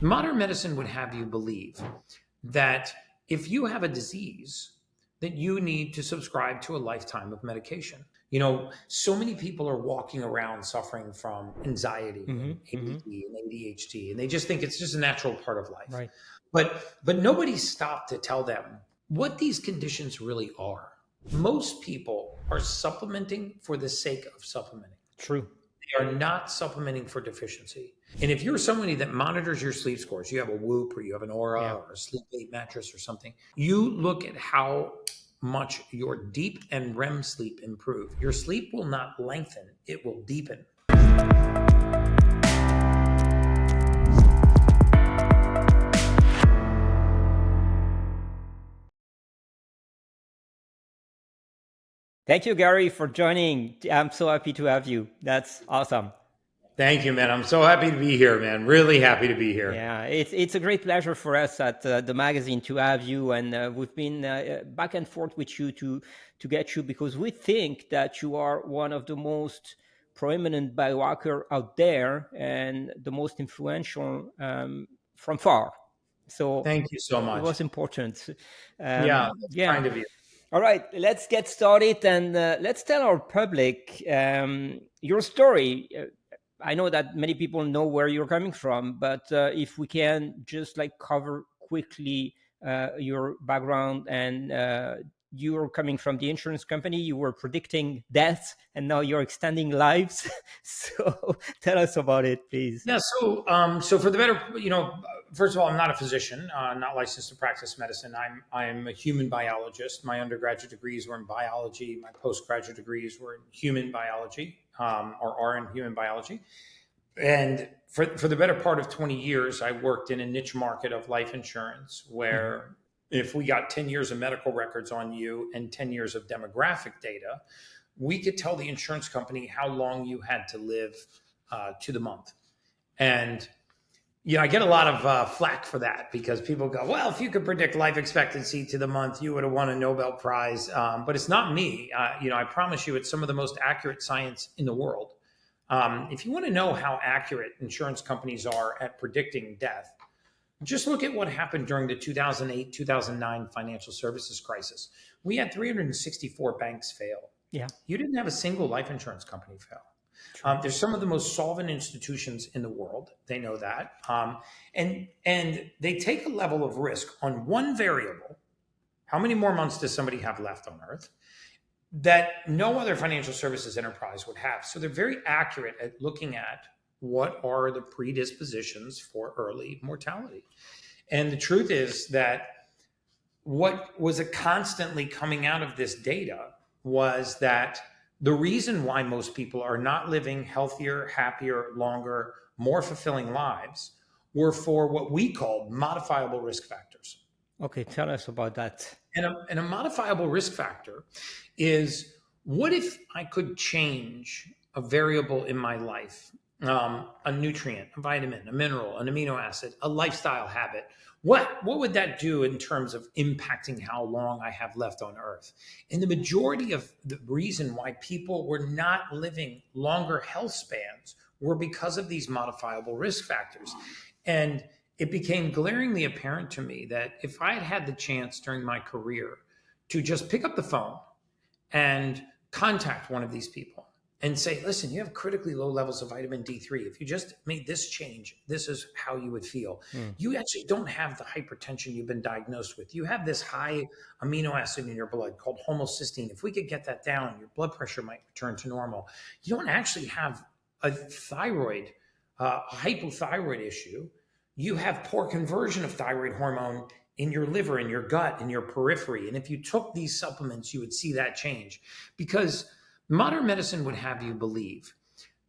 Modern medicine would have you believe that if you have a disease, that you need to subscribe to a lifetime of medication. So many people are walking around suffering from anxiety and Hmm. ADD and ADHD, and they just think it's just a natural part of life. Right. But nobody stopped to tell them what these conditions really are. Most people are supplementing for the sake of supplementing. True. They are not supplementing for deficiency. And if you're somebody that monitors your sleep scores, you have a Whoop or you have an Aura Yeah. or a Sleep 8 mattress or something, you look at how much your deep and REM sleep improve. Your sleep will not lengthen, it will deepen. Thank you, Gary, for joining. I'm so happy to have you. That's awesome. Thank you, man. I'm so happy to be here, man. Really happy to be here. Yeah, it's a great pleasure for us at the magazine to have you, and we've been back and forth with you to get you because we think that you are one of the most prominent biohacker out there and the most influential from far. So Thank you so it much. was important. Yeah, that's Yeah. kind of you. All right, let's get started and let's tell our public your story. I know that many people know where you're coming from, but if we can just like cover quickly your background and you're coming from the insurance company, you were predicting death and now you're extending lives. So tell us about it, please. Yeah. So for the better, first of all, I'm not a physician, not licensed to practice medicine. I'm a human biologist. My undergraduate degrees were in biology. My postgraduate degrees were in human biology, or are in human biology. And for the better part of 20 years, I worked in a niche market of life insurance where if we got 10 years of medical records on you and 10 years of demographic data, we could tell the insurance company how long you had to live to the month. And I get a lot of flack for that because people go, well, if you could predict life expectancy to the month, you would have won a Nobel Prize. But it's not me. I promise you, it's some of the most accurate science in the world. If you want to know how accurate insurance companies are at predicting death, just look at what happened during the 2008, 2009 financial services crisis. We had 364 banks fail. Yeah. You didn't have a single life insurance company fail. There's some of the most solvent institutions in the world. They know that. And they take a level of risk on one variable. How many more months does somebody have left on Earth? That no other financial services enterprise would have. So they're very accurate at looking at what are the predispositions for early mortality. And the truth is that what was constantly coming out of this data was that the reason why most people are not living healthier, happier, longer, more fulfilling lives were for what we called modifiable risk factors. Okay, tell us about that. And a modifiable risk factor is, what if I could change a variable in my life, a nutrient, a vitamin, a mineral, an amino acid, a lifestyle habit? What would that do in terms of impacting how long I have left on Earth? And the majority of the reason why people were not living longer health spans were because of these modifiable risk factors. And it became glaringly apparent to me that if I had had the chance during my career to just pick up the phone and contact one of these people and say, listen, you have critically low levels of vitamin D3. If you just made this change, this is how you would feel. You actually don't have the hypertension you've been diagnosed with. You have this high amino acid in your blood called homocysteine. If we could get that down, your blood pressure might return to normal. You don't actually have a thyroid, hypothyroid issue. You have poor conversion of thyroid hormone in your liver, in your gut, in your periphery. And if you took these supplements, you would see that change. Because modern medicine would have you believe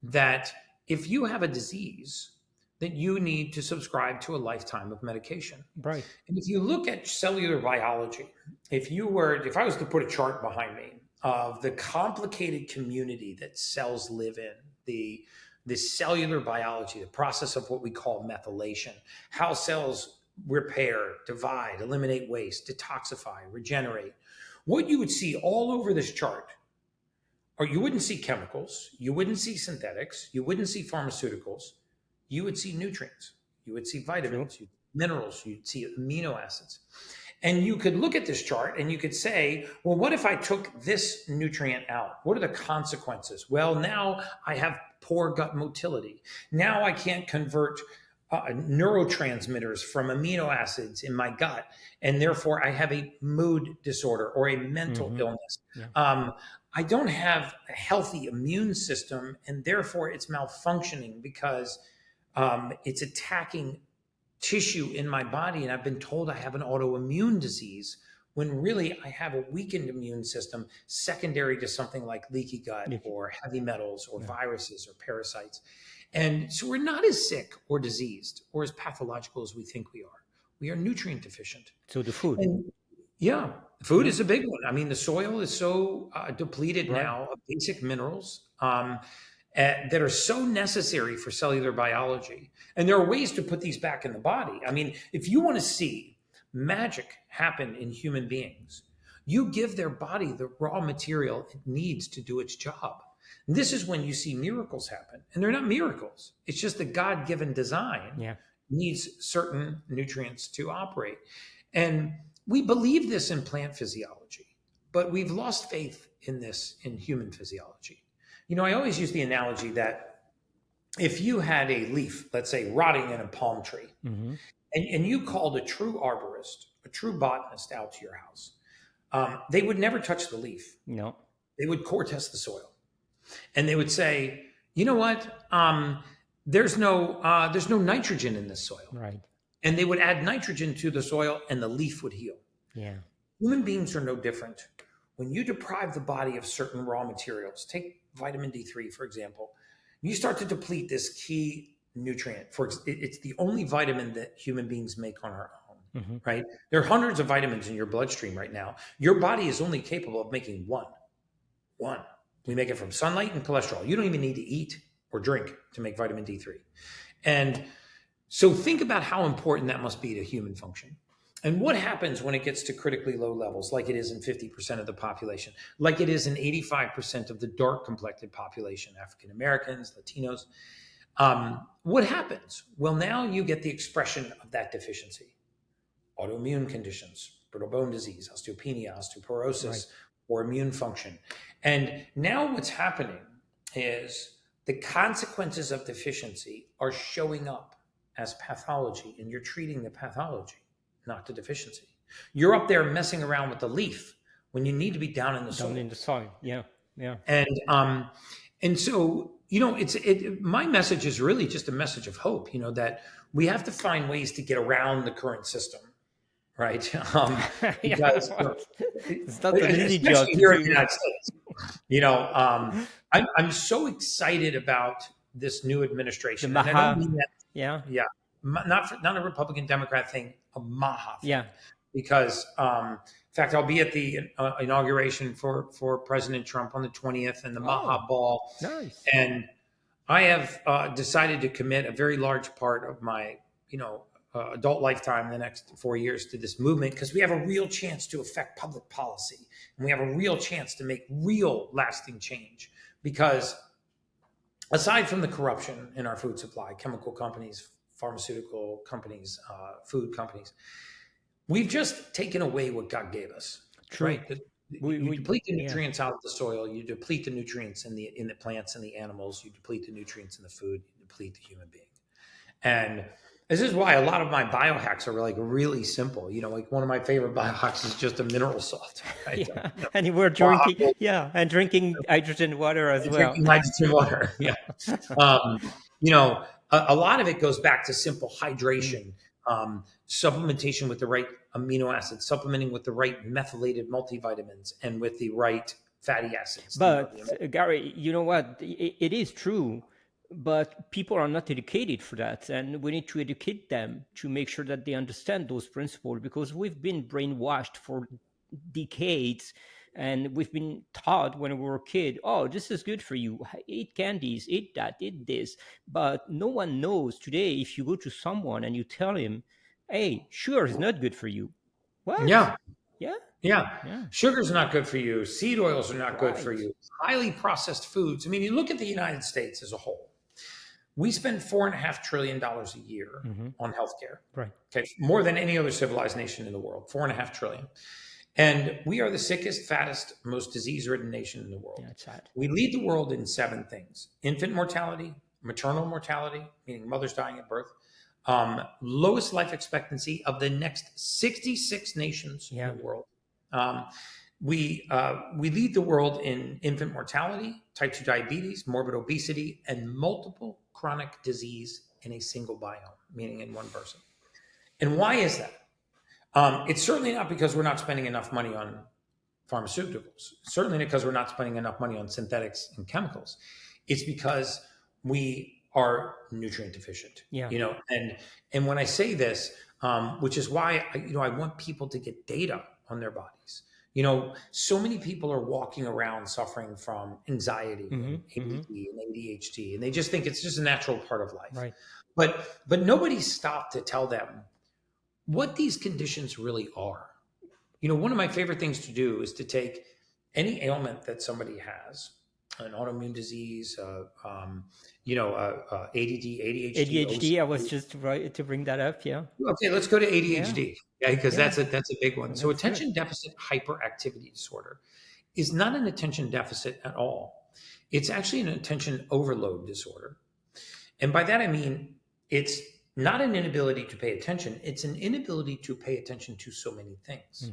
that if you have a disease, that you need to subscribe to a lifetime of medication. Right. And if you look at cellular biology, if I was to put a chart behind me of the complicated community that cells live in, the cellular biology, the process of what we call methylation, how cells repair, divide, eliminate waste, detoxify, regenerate. What you would see all over this chart, or you wouldn't see chemicals, you wouldn't see synthetics, you wouldn't see pharmaceuticals, you would see nutrients, you would see True. vitamins, minerals, you'd see amino acids. And you could look at this chart and you could say, well, what if I took this nutrient out? What are the consequences? Well, now I have poor gut motility. Now I can't convert neurotransmitters from amino acids in my gut. And therefore, I have a mood disorder or a mental illness. Yeah. I don't have a healthy immune system, and therefore it's malfunctioning because it's attacking tissue in my body, and I've been told I have an autoimmune disease when really I have a weakened immune system secondary to something like leaky gut or heavy metals or viruses or parasites. And so we're not as sick or diseased or as pathological as we think we are. We are nutrient deficient. So the food. And yeah, food is a big one. I mean, the soil is so depleted now of basic minerals that are so necessary for cellular biology. And there are ways to put these back in the body. I mean, if you want to see magic happen in human beings, you give their body the raw material it needs to do its job. And this is when you see miracles happen. And they're not miracles. It's just the God-given design needs certain nutrients to operate. And we believe this in plant physiology, but we've lost faith in this in human physiology. You know, I always use the analogy that if you had a leaf, let's say, rotting in a palm tree, and you called a true arborist, a true botanist out to your house, they would never touch the leaf. No. They would core test the soil. And they would say, you know what? There's no nitrogen in this soil. Right. And they would add nitrogen to the soil and the leaf would heal. Yeah. Human beings are no different. When you deprive the body of certain raw materials, take vitamin D3, for example, you start to deplete this key nutrient. It's the only vitamin that human beings make on our own, right? There are hundreds of vitamins in your bloodstream right now. Your body is only capable of making one. We make it from sunlight and cholesterol. You don't even need to eat or drink to make vitamin D3. And so think about how important that must be to human function. And what happens when it gets to critically low levels, like it is in 50% of the population, like it is in 85% of the dark complected population, African Americans, Latinos. What happens? Well, now you get the expression of that deficiency. Autoimmune conditions, brittle bone disease, osteopenia, osteoporosis, or immune function. And now what's happening is the consequences of deficiency are showing up as pathology, and you're treating the pathology, not the deficiency. You're up there messing around with the leaf when you need to be down in the soil. Down in the soil, yeah. And so, you know, my message is really just a message of hope, you know, that we have to find ways to get around the current system, right? Because it's not an easy job here in the United States. You know, I'm so excited about this new administration. And I don't mean that, not a Republican Democrat thing, a Maha thing. Because in fact, I'll be at the inauguration for President Trump on the 20th and the Maha Ball. Nice. And I have decided to commit a very large part of my, adult lifetime in the next 4 years to this movement, because we have a real chance to affect public policy. And we have a real chance to make real lasting change. Because aside from the corruption in our food supply, chemical companies, pharmaceutical companies, food companies, we've just taken away what God gave us. True. Right? You deplete the nutrients out of the soil. You deplete the nutrients in the plants and the animals. You deplete the nutrients in the food. You deplete the human being. And this is why a lot of my biohacks are like really simple. You know, like one of my favorite biohacks is just a mineral salt. Right? And we're drinking, and drinking hydrogen water as well. Drinking hydrogen water, a lot of it goes back to simple hydration, supplementation with the right amino acids, supplementing with the right methylated multivitamins, and with the right fatty acids. But Gary, you know what? It is true. But people are not educated for that. And we need to educate them to make sure that they understand those principles, because we've been brainwashed for decades. And we've been taught when we were a kid, oh, this is good for you. Eat candies, eat that, eat this. But no one knows today, if you go to someone and you tell him, hey, sugar is not good for you. What? Yeah. Yeah. Sugar's not good for you. Seed oils are not good for you. Highly processed foods. I mean, you look at the United States as a whole. We spend $4.5 trillion a year on healthcare. Right. Okay, more than any other civilized nation in the world, 4.5 trillion. And we are the sickest, fattest, most disease-ridden nation in the world. Yeah, it's sad. We lead the world in 7 things: infant mortality, maternal mortality, meaning mothers dying at birth, lowest life expectancy of the next 66 nations in the world. We lead the world in infant mortality, type 2 diabetes, morbid obesity, and multiple chronic disease in a single biome, meaning in one person. And why is that? It's certainly not because we're not spending enough money on pharmaceuticals. Certainly not because we're not spending enough money on synthetics and chemicals. It's because we are nutrient deficient. Yeah. And when I say this, which is why I want people to get data on their bodies. So many people are walking around suffering from anxiety, and ADHD, and they just think it's just a natural part of life. Right. But nobody stopped to tell them what these conditions really are. One of my favorite things to do is to take any ailment that somebody has, an autoimmune disease, ADD, ADHD. ADHD, I was just right to bring that up. Yeah. Okay, let's go to ADHD, because that's a big one. So That's attention deficit hyperactivity disorder is not an attention deficit at all. It's actually an attention overload disorder. And by that I mean it's not an inability to pay attention, it's an inability to pay attention to so many things.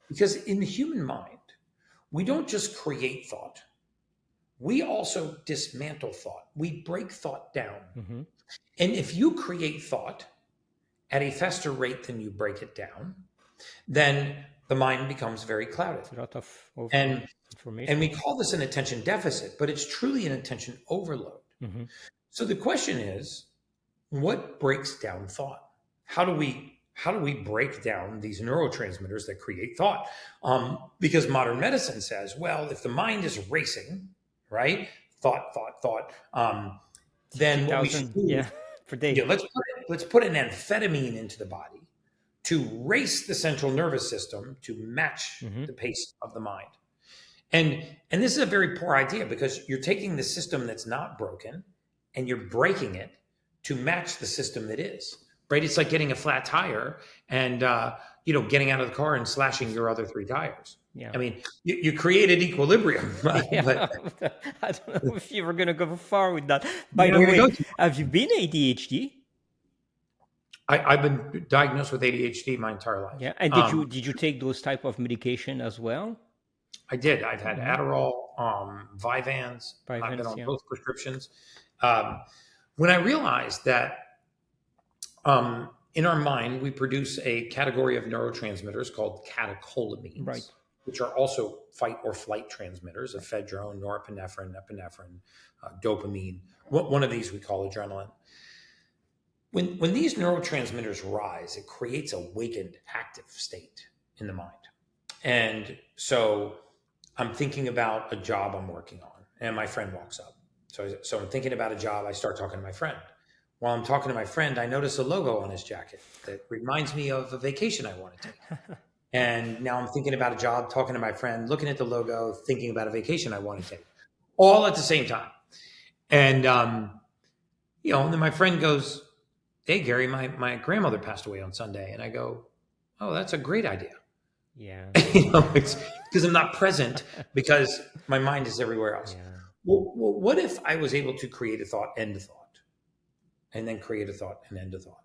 Because in the human mind, we don't just create thought, we also dismantle thought. We break thought down. And if you create thought at a faster rate than you break it down, then the mind becomes very clouded. A lot of information. And we call this an attention deficit, but it's truly an attention overload. So the question is, what breaks down thought? How do we break down these neurotransmitters that create thought? Because modern medicine says, well, if the mind is racing, right? Thought, then what we should do per day. Let's put an amphetamine into the body to race the central nervous system to match the pace of the mind. And this is a very poor idea, because you're taking the system that's not broken and you're breaking it to match the system that is, right? It's like getting a flat tire and, getting out of the car and slashing your other 3 tires. Yeah. I mean, you created equilibrium. But I don't know if you were going to go far with that. By the way, have you been ADHD? I've been diagnosed with ADHD my entire life. Yeah. And did you take those type of medication as well? I did. I've had Adderall, Vyvanse. I've been on both prescriptions. When I realized that in our mind, we produce a category of neurotransmitters called catecholamines, which are also fight or flight transmitters: ephedrine, norepinephrine, epinephrine, dopamine. One of these we call adrenaline. When these neurotransmitters rise, it creates a awakened, active state in the mind. And so I'm thinking about a job I'm working on, and my friend walks up. So I'm thinking about a job. I start talking to my friend. While I'm talking to my friend, I notice a logo on his jacket that reminds me of a vacation I want to take. And now I'm thinking about a job, talking to my friend, looking at the logo, thinking about a vacation I want to take, all at the same time. And, and then my friend goes, "Hey, Gary, my grandmother passed away on Sunday." And I go, "Oh, that's a great idea." Yeah. It's because I'm not present, because my mind is everywhere else. Yeah. Well, what if I was able to create a thought, end a thought, and then create a thought and end a thought?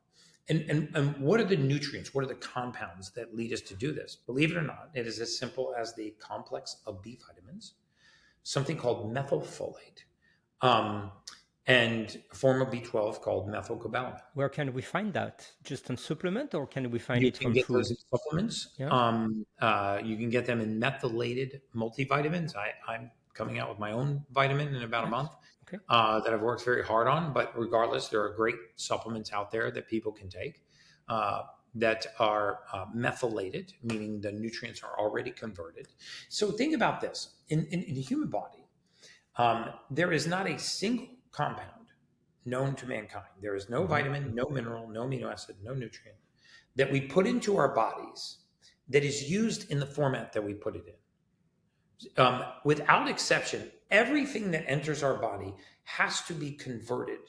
And what are the nutrients? What are the compounds that lead us to do this? Believe it or not, it is as simple as the complex of B vitamins, something called methylfolate, and a form of B12 called methylcobalamin. Where can we find that? Just on supplement, or can we find it from food? You can get food? those in supplements. Yeah. You can get them in methylated multivitamins. I'm coming out with my own vitamin in about a month. Okay. That I've worked very hard on. But regardless, there are great supplements out there that people can take that are methylated, meaning the nutrients are already converted. So think about this. In the human body, there is not a single compound known to mankind. There is no vitamin, no mineral, no amino acid, no nutrient that we put into our bodies that is used in the format that we put it in. Without exception, everything that enters our body has to be converted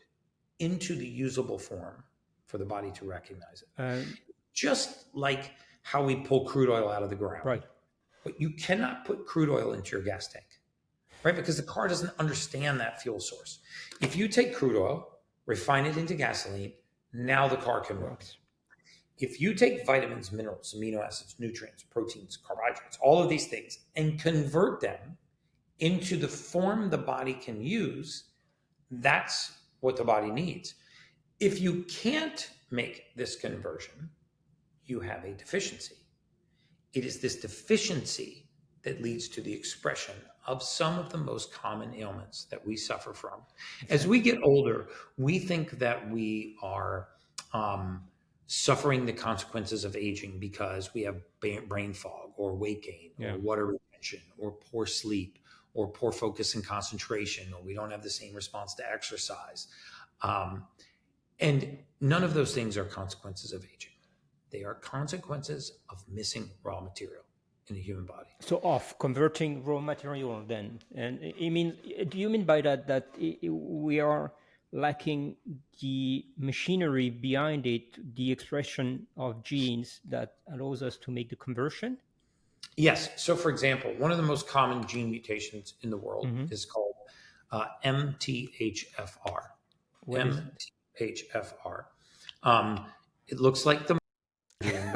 into the usable form for the body to recognize it. Just like how we pull crude oil out of the ground. Right. But you cannot put crude oil into your gas tank, right? Because the car doesn't understand that fuel source. If you take crude oil, refine it into gasoline, now the car can work. If you take vitamins, minerals, amino acids, nutrients, proteins, carbohydrates, all of these things, and convert them into the form the body can use, that's what the body needs. If you can't make this conversion, you have a deficiency. It is this deficiency that leads to the expression of some of the most common ailments that we suffer from. As we get older, we think that we are suffering the consequences of aging because we have brain fog or weight gain or water retention or poor sleep or poor focus and concentration, or we don't have the same response to exercise. And none of those things are consequences of aging. They are consequences of missing raw material in the human body. So of converting raw material then. And do you mean by that we are lacking the machinery behind it, the expression of genes that allows us to make the conversion? Yes. So for example, one of the most common gene mutations in the world is called MTHFR. MTHFR. It looks like the can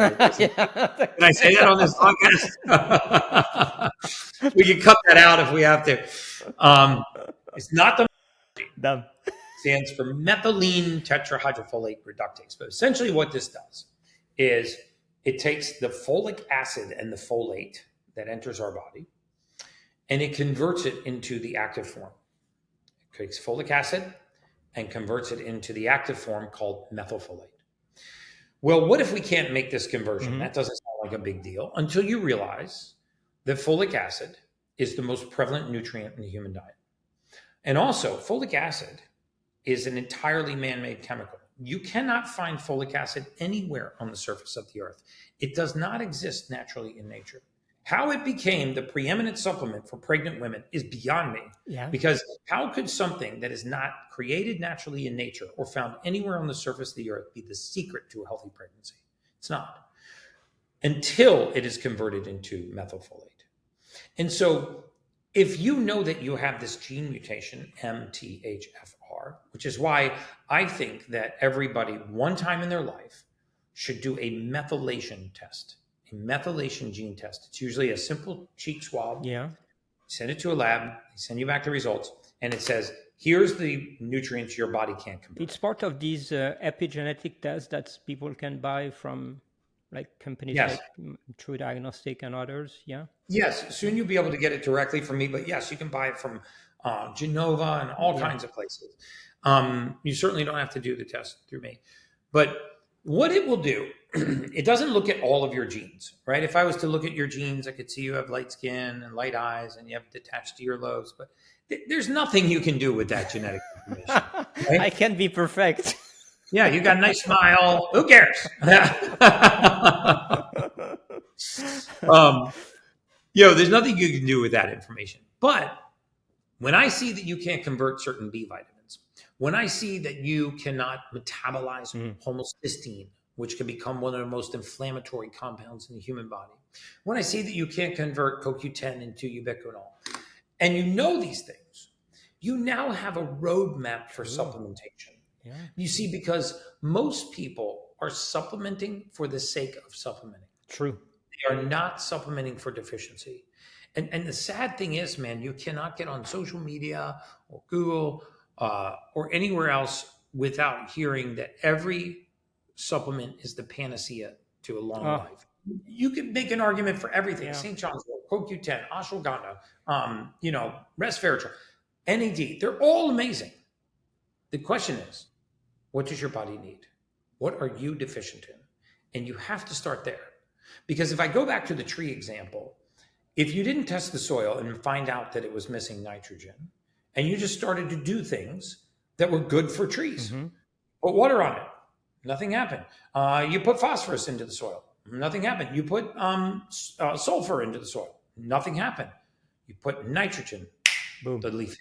I say that on this podcast? We can cut that out if we have to. It's not the Dumb. Stands for methylene tetrahydrofolate reductase. But essentially what this does is it takes the folic acid and the folate that enters our body, and it converts it into the active form. It takes folic acid and converts it into the active form called methylfolate. Well, what if we can't make this conversion? That doesn't sound like a big deal until you realize that folic acid is the most prevalent nutrient in the human diet. And also, folic acid is an entirely man-made chemical. You cannot find folic acid anywhere on the surface of the earth. It does not exist naturally in nature. How it became the preeminent supplement for pregnant women is beyond me. Yeah. Because how could something that is not created naturally in nature or found anywhere on the surface of the earth be the secret to a healthy pregnancy? It's not. Until it is converted into methylfolate. And so if you know that you have this gene mutation, MTHFR, which is why I think that everybody one time in their life should do a methylation test. A methylation gene test. It's usually a simple cheek swab. Yeah. Send it to a lab, they send you back the results, and it says, here's the nutrients your body can't convert. It's part of these epigenetic tests that people can buy from like companies like True Diagnostic and others. Yeah. Yes. Soon you'll be able to get it directly from me, but yes, you can buy it from Genova and all kinds of places. You certainly don't have to do the test through me. But what it will do, it doesn't look at all of your genes, right? If I was to look at your genes, I could see you have light skin and light eyes and you have detached earlobes, but there's nothing you can do with that genetic information. Right? I can't be perfect. Yeah, you got a nice smile. Who cares? There's nothing you can do with that information. But when I see that you can't convert certain B vitamins, when I see that you cannot metabolize homocysteine, which can become one of the most inflammatory compounds in the human body, when I see that you can't convert CoQ10 into ubiquinol, and you know these things, you now have a roadmap for supplementation. Yeah. You see, because most people are supplementing for the sake of supplementing. True. They are not supplementing for deficiency. And the sad thing is, man, you cannot get on social media or Google or anywhere else without hearing that every supplement is the panacea to a long life. You can make an argument for everything. Yeah. St. John's wort, CoQ10, ashwagandha, resveratrol, NAD. They're all amazing. The question is, what does your body need? What are you deficient in? And you have to start there. Because if I go back to the tree example, if you didn't test the soil and find out that it was missing nitrogen, and you just started to do things that were good for trees, put water on it, nothing happened. You put phosphorus into the soil, nothing happened. You put sulfur into the soil, nothing happened. You put nitrogen, boom, the leaf.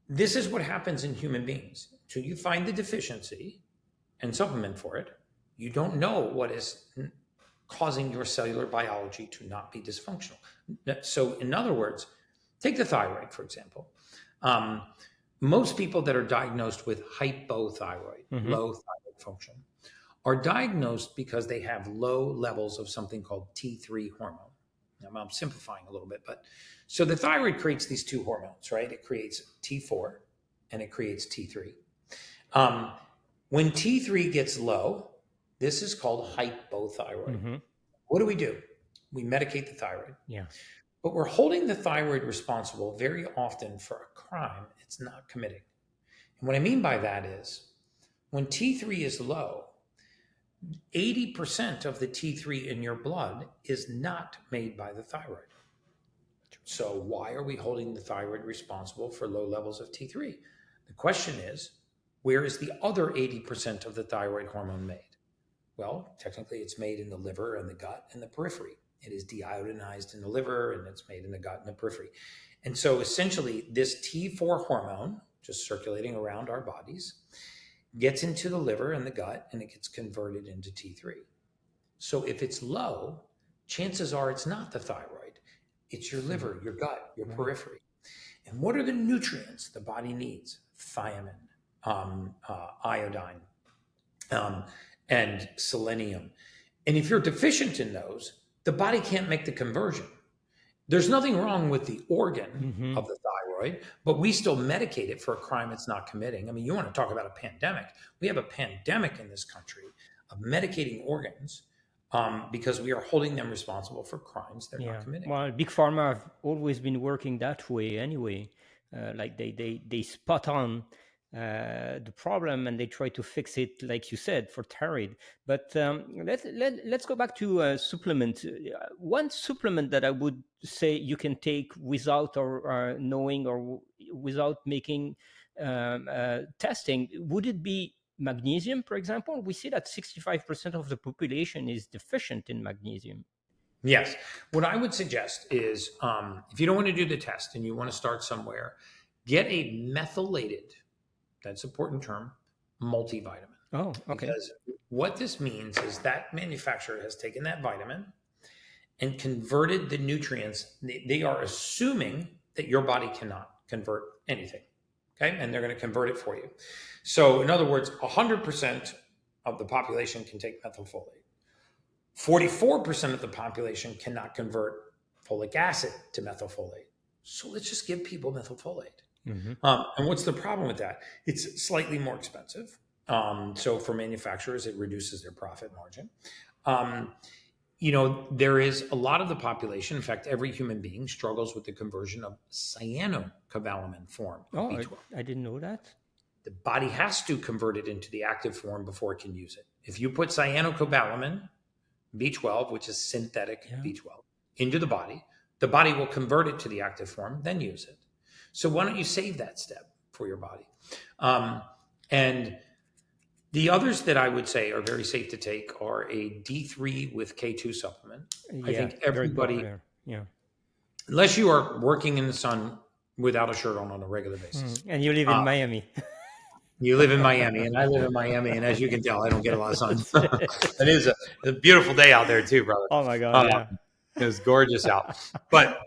This is what happens in human beings. till you find the deficiency and supplement for it, you don't know what is causing your cellular biology to not be dysfunctional. So in other words, take the thyroid, for example. Most people that are diagnosed with hypothyroid, low thyroid function, are diagnosed because they have low levels of something called T3 hormone. Now, I'm simplifying a little bit, but so the thyroid creates these two hormones, right? It creates T4 and it creates T3. When T3 gets low, this is called hypothyroid. What do? We medicate the thyroid. Yeah. But we're holding the thyroid responsible very often for a crime it's not committing. And what I mean by that is when T3 is low, 80% of the T3 in your blood is not made by the thyroid. So why are we holding the thyroid responsible for low levels of T3? The question is, where is the other 80% of the thyroid hormone made? Well, technically it's made in the liver and the gut and the periphery. It is deiodinized in the liver and it's made in the gut and the periphery. And so essentially this T4 hormone, just circulating around our bodies, gets into the liver and the gut and it gets converted into T3. So if it's low, chances are it's not the thyroid. It's your liver, your gut, your periphery. And what are the nutrients the body needs? Thiamine, iodine, and selenium. And if you're deficient in those, the body can't make the conversion. There's nothing wrong with the organ of the thyroid, but we still medicate it for a crime it's not committing. I mean, you want to talk about a pandemic. We have a pandemic in this country of medicating organs because we are holding them responsible for crimes they're not committing. Well, big pharma have always been working that way anyway. Like they spot on the problem and they try to fix it, like you said, for thyroid. But let's go back to supplement. One supplement that I would say you can take without or knowing or without making testing, would it be magnesium, for example? We see that 65% of the population is deficient in magnesium. Yes. What I would suggest is if you don't want to do the test and you want to start somewhere, get a methylated, that's an important term, multivitamin. Oh, okay. Because what this means is that manufacturer has taken that vitamin and converted the nutrients. They are assuming that your body cannot convert anything. Okay. And they're going to convert it for you. So in other words, 100% of the population can take methylfolate. 44% of the population cannot convert folic acid to methylfolate. So let's just give people methylfolate. And what's the problem with that? It's slightly more expensive. So for manufacturers, it reduces their profit margin. There is a lot of the population, in fact, every human being struggles with the conversion of cyanocobalamin form of B12. I didn't know that. The body has to convert it into the active form before it can use it. If you put cyanocobalamin, B12, which is synthetic B12, into the body will convert it to the active form, then use it. So why don't you save that step for your body? And the others that I would say are very safe to take are a D3 with K2 supplement. I think everybody, unless you are working in the sun without a shirt on a regular basis. And you live in Miami. You live in Miami, and I live in Miami, and as you can tell, I don't get a lot of sun. It is a beautiful day out there too, brother. Oh my God! It's gorgeous out. But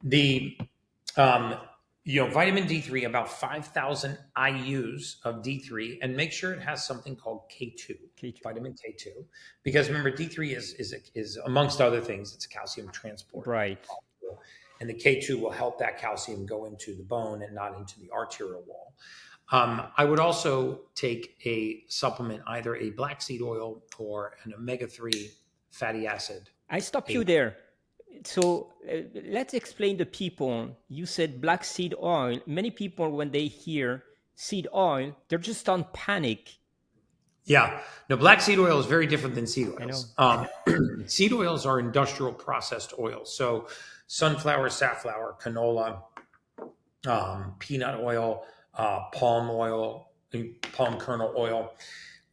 the vitamin D3, about 5,000 IUs of D3, and make sure it has something called K2, vitamin K2, because remember D3 is amongst other things, it's a calcium transport. Right. And the K2 will help that calcium go into the bone and not into the arterial wall. I would also take a supplement, either a black seed oil or an omega-3 fatty acid. I stop you there. So let's explain to people. You said black seed oil. Many people, when they hear seed oil, they're just on panic. Yeah. No, black seed oil is very different than seed oils. Seed oils are industrial processed oils. So sunflower, safflower, canola, peanut oil, palm kernel oil,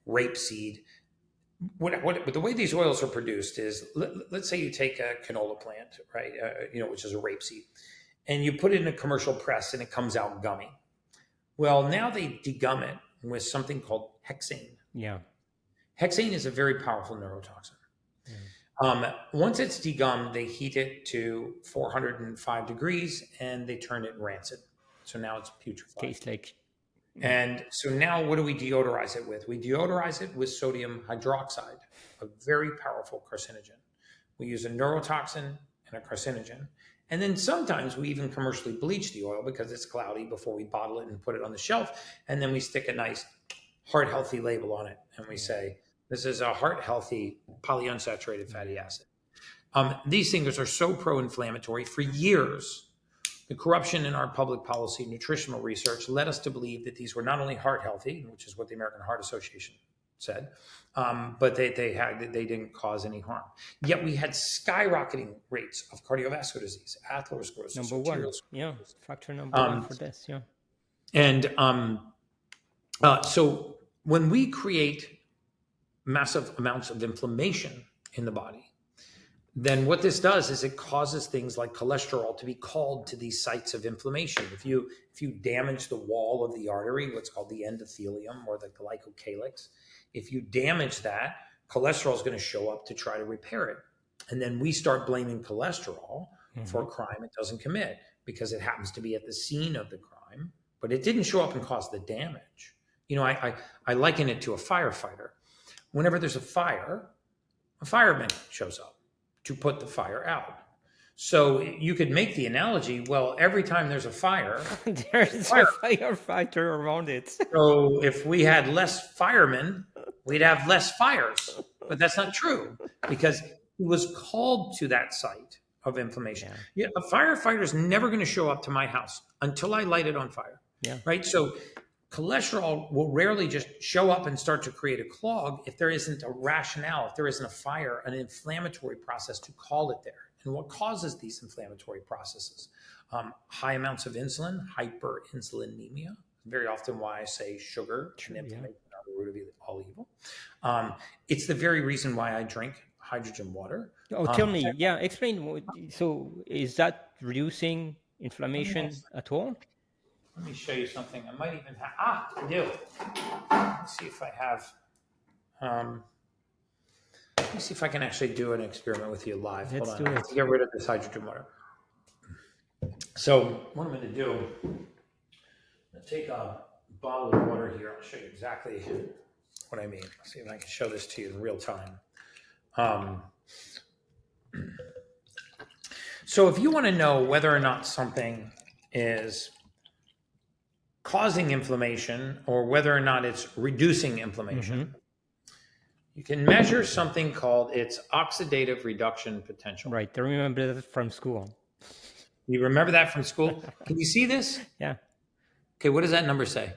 rapeseed. But the way these oils are produced is, let's say you take a canola plant, right? Which is a rapeseed, and you put it in a commercial press and it comes out gummy. Well, now they degum it with something called hexane. Yeah. Hexane is a very powerful neurotoxin. Once it's degummed, they heat it to 405 degrees and they turn it rancid. So now it's putrefied. Tastes like. And so now what do we deodorize it with? We deodorize it with sodium hydroxide, a very powerful carcinogen. We use a neurotoxin and a carcinogen. And then sometimes we even commercially bleach the oil because it's cloudy before we bottle it and put it on the shelf. And then we stick a nice heart healthy label on it. And we say, this is a heart healthy polyunsaturated fatty acid. These things are so pro-inflammatory. For years, the corruption in our public policy, nutritional research led us to believe that these were not only heart healthy, which is what the American Heart Association said, but they didn't cause any harm. Yet we had skyrocketing rates of cardiovascular disease, atherosclerosis, Number one, arterial sclerosis. factor number one for this, And so when we create massive amounts of inflammation in the body, then what this does is it causes things like cholesterol to be called to these sites of inflammation. If you damage the wall of the artery, what's called the endothelium or the glycocalyx, if you damage that, cholesterol is going to show up to try to repair it. And then we start blaming cholesterol for a crime it doesn't commit because it happens to be at the scene of the crime, but it didn't show up and cause the damage. You know, I liken it to a firefighter. Whenever there's a fireman shows up to put the fire out. So you could make the analogy, well, every time there's a fire, there's a firefighter around it. So if we had less firemen, we'd have less fires. But that's not true because he was called to that site of inflammation. Yeah, a firefighter is never going to show up to my house until I light it on fire. Yeah. Right? So cholesterol will rarely just show up and start to create a clog if there isn't a rationale, if there isn't a fire, an inflammatory process to call it there. And what causes these inflammatory processes? High amounts of insulin, hyperinsulinemia, very often why I say sugar and inflammation are the root of all evil. It's the very reason why I drink hydrogen water. Oh, tell me, explain. So is that reducing inflammation at all? Let me show you something. I might even have, I do. Let's see if I have, let me see if I can actually do an experiment with you live. Let's Hold on. do it. Let's get rid of this hydrogen water. So what I'm going to do, I'm going to take a bottle of water here. I'll show you exactly what I mean. Let's see if I can show this to you in real time. So if you want to know whether or not something is causing inflammation or whether or not it's reducing inflammation, you can measure something called its oxidative reduction potential. Right. I remember that from school. You remember that from school? Can you see this? Yeah. Okay, what does that number say?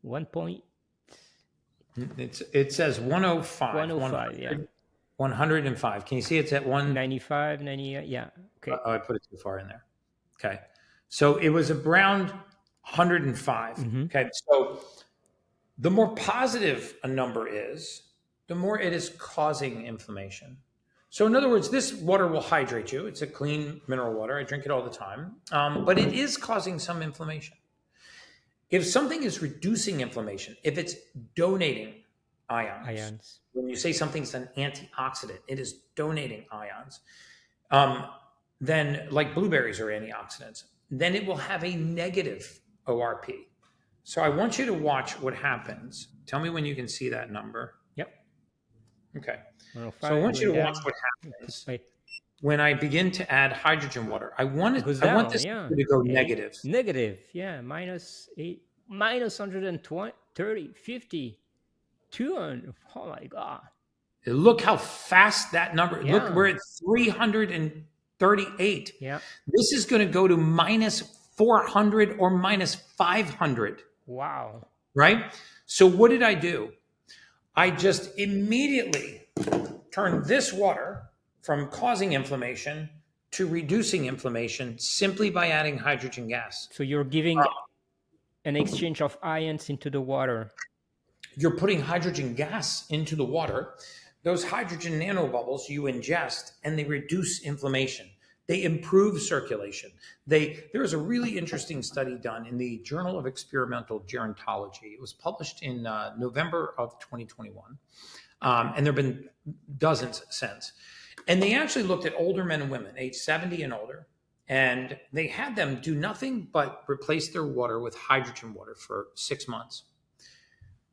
1 point. It says 105. 105, yeah. 105. Can you see it's at 195, 98, yeah. Okay. Oh, I put it too far in there. Okay. So it was around 105. Okay. So the more positive a number is, the more it is causing inflammation. So in other words, this water will hydrate you. It's a clean mineral water. I drink it all the time. But it is causing some inflammation. If something is reducing inflammation, if it's donating ions. When you say something's an antioxidant, it is donating ions. Then, like blueberries are antioxidants, then it will have a negative ORP. So I want you to watch what happens. Tell me when you can see that number. Yep. Okay. So I want you to watch what happens when I begin to add hydrogen water. I want this to go negative. Negative, yeah. Minus 8, minus 120, 30, 50, 200. Oh my God. Look how fast that number. Yeah. Look, we're at 338. Yeah. This is going to go to minus 400 or minus 500. Wow. Right? So what did I do? I just immediately turned this water from causing inflammation to reducing inflammation simply by adding hydrogen gas. So you're giving an exchange of ions into the water. You're putting hydrogen gas into the water. Those hydrogen nanobubbles you ingest and they reduce inflammation. They improve circulation. There was a really interesting study done in the Journal of Experimental Gerontology. It was published in November of 2021, and there have been dozens since. And they actually looked at older men and women, age 70 and older, and they had them do nothing but replace their water with hydrogen water for 6 months.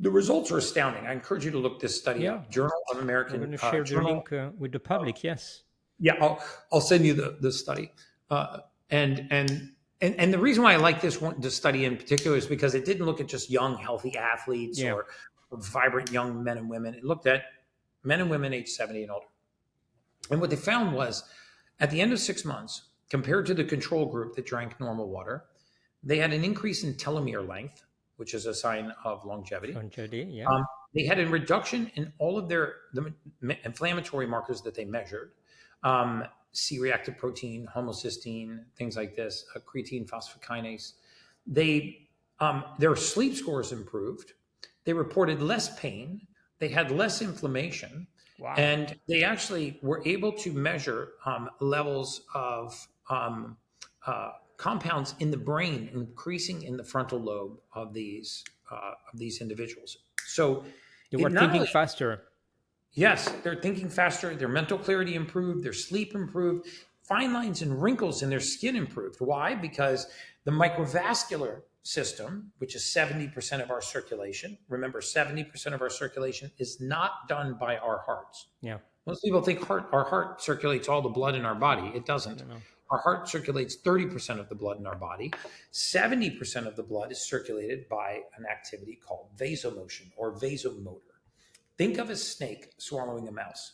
The results are astounding. I encourage you to look this study up. Journal of American. I'm going to share the link with the public. Yes. Yeah, I'll send you the study. And the reason why I like this study in particular is because it didn't look at just young, healthy athletes or vibrant young men and women. It looked at men and women age 70 and older. And what they found was, at the end of 6 months, compared to the control group that drank normal water, they had an increase in telomere length, which is a sign of longevity. They had a reduction in all of the inflammatory markers that they measured. C-reactive protein, homocysteine, things like this, creatine phosphokinase. Their sleep scores improved. They reported less pain. They had less inflammation. Wow. And they actually were able to measure levels of compounds in the brain increasing in the frontal lobe of these individuals. So they were thinking faster. Yes, they're thinking faster. Their mental clarity improved. Their sleep improved. Fine lines and wrinkles in their skin improved. Why? Because the microvascular system, which is 70% of our circulation. Remember, 70% of our circulation is not done by our hearts. Yeah. Most people think our heart circulates all the blood in our body. It doesn't. Our heart circulates 30% of the blood in our body. 70% of the blood is circulated by an activity called vasomotion or vasomotor. Think of a snake swallowing a mouse.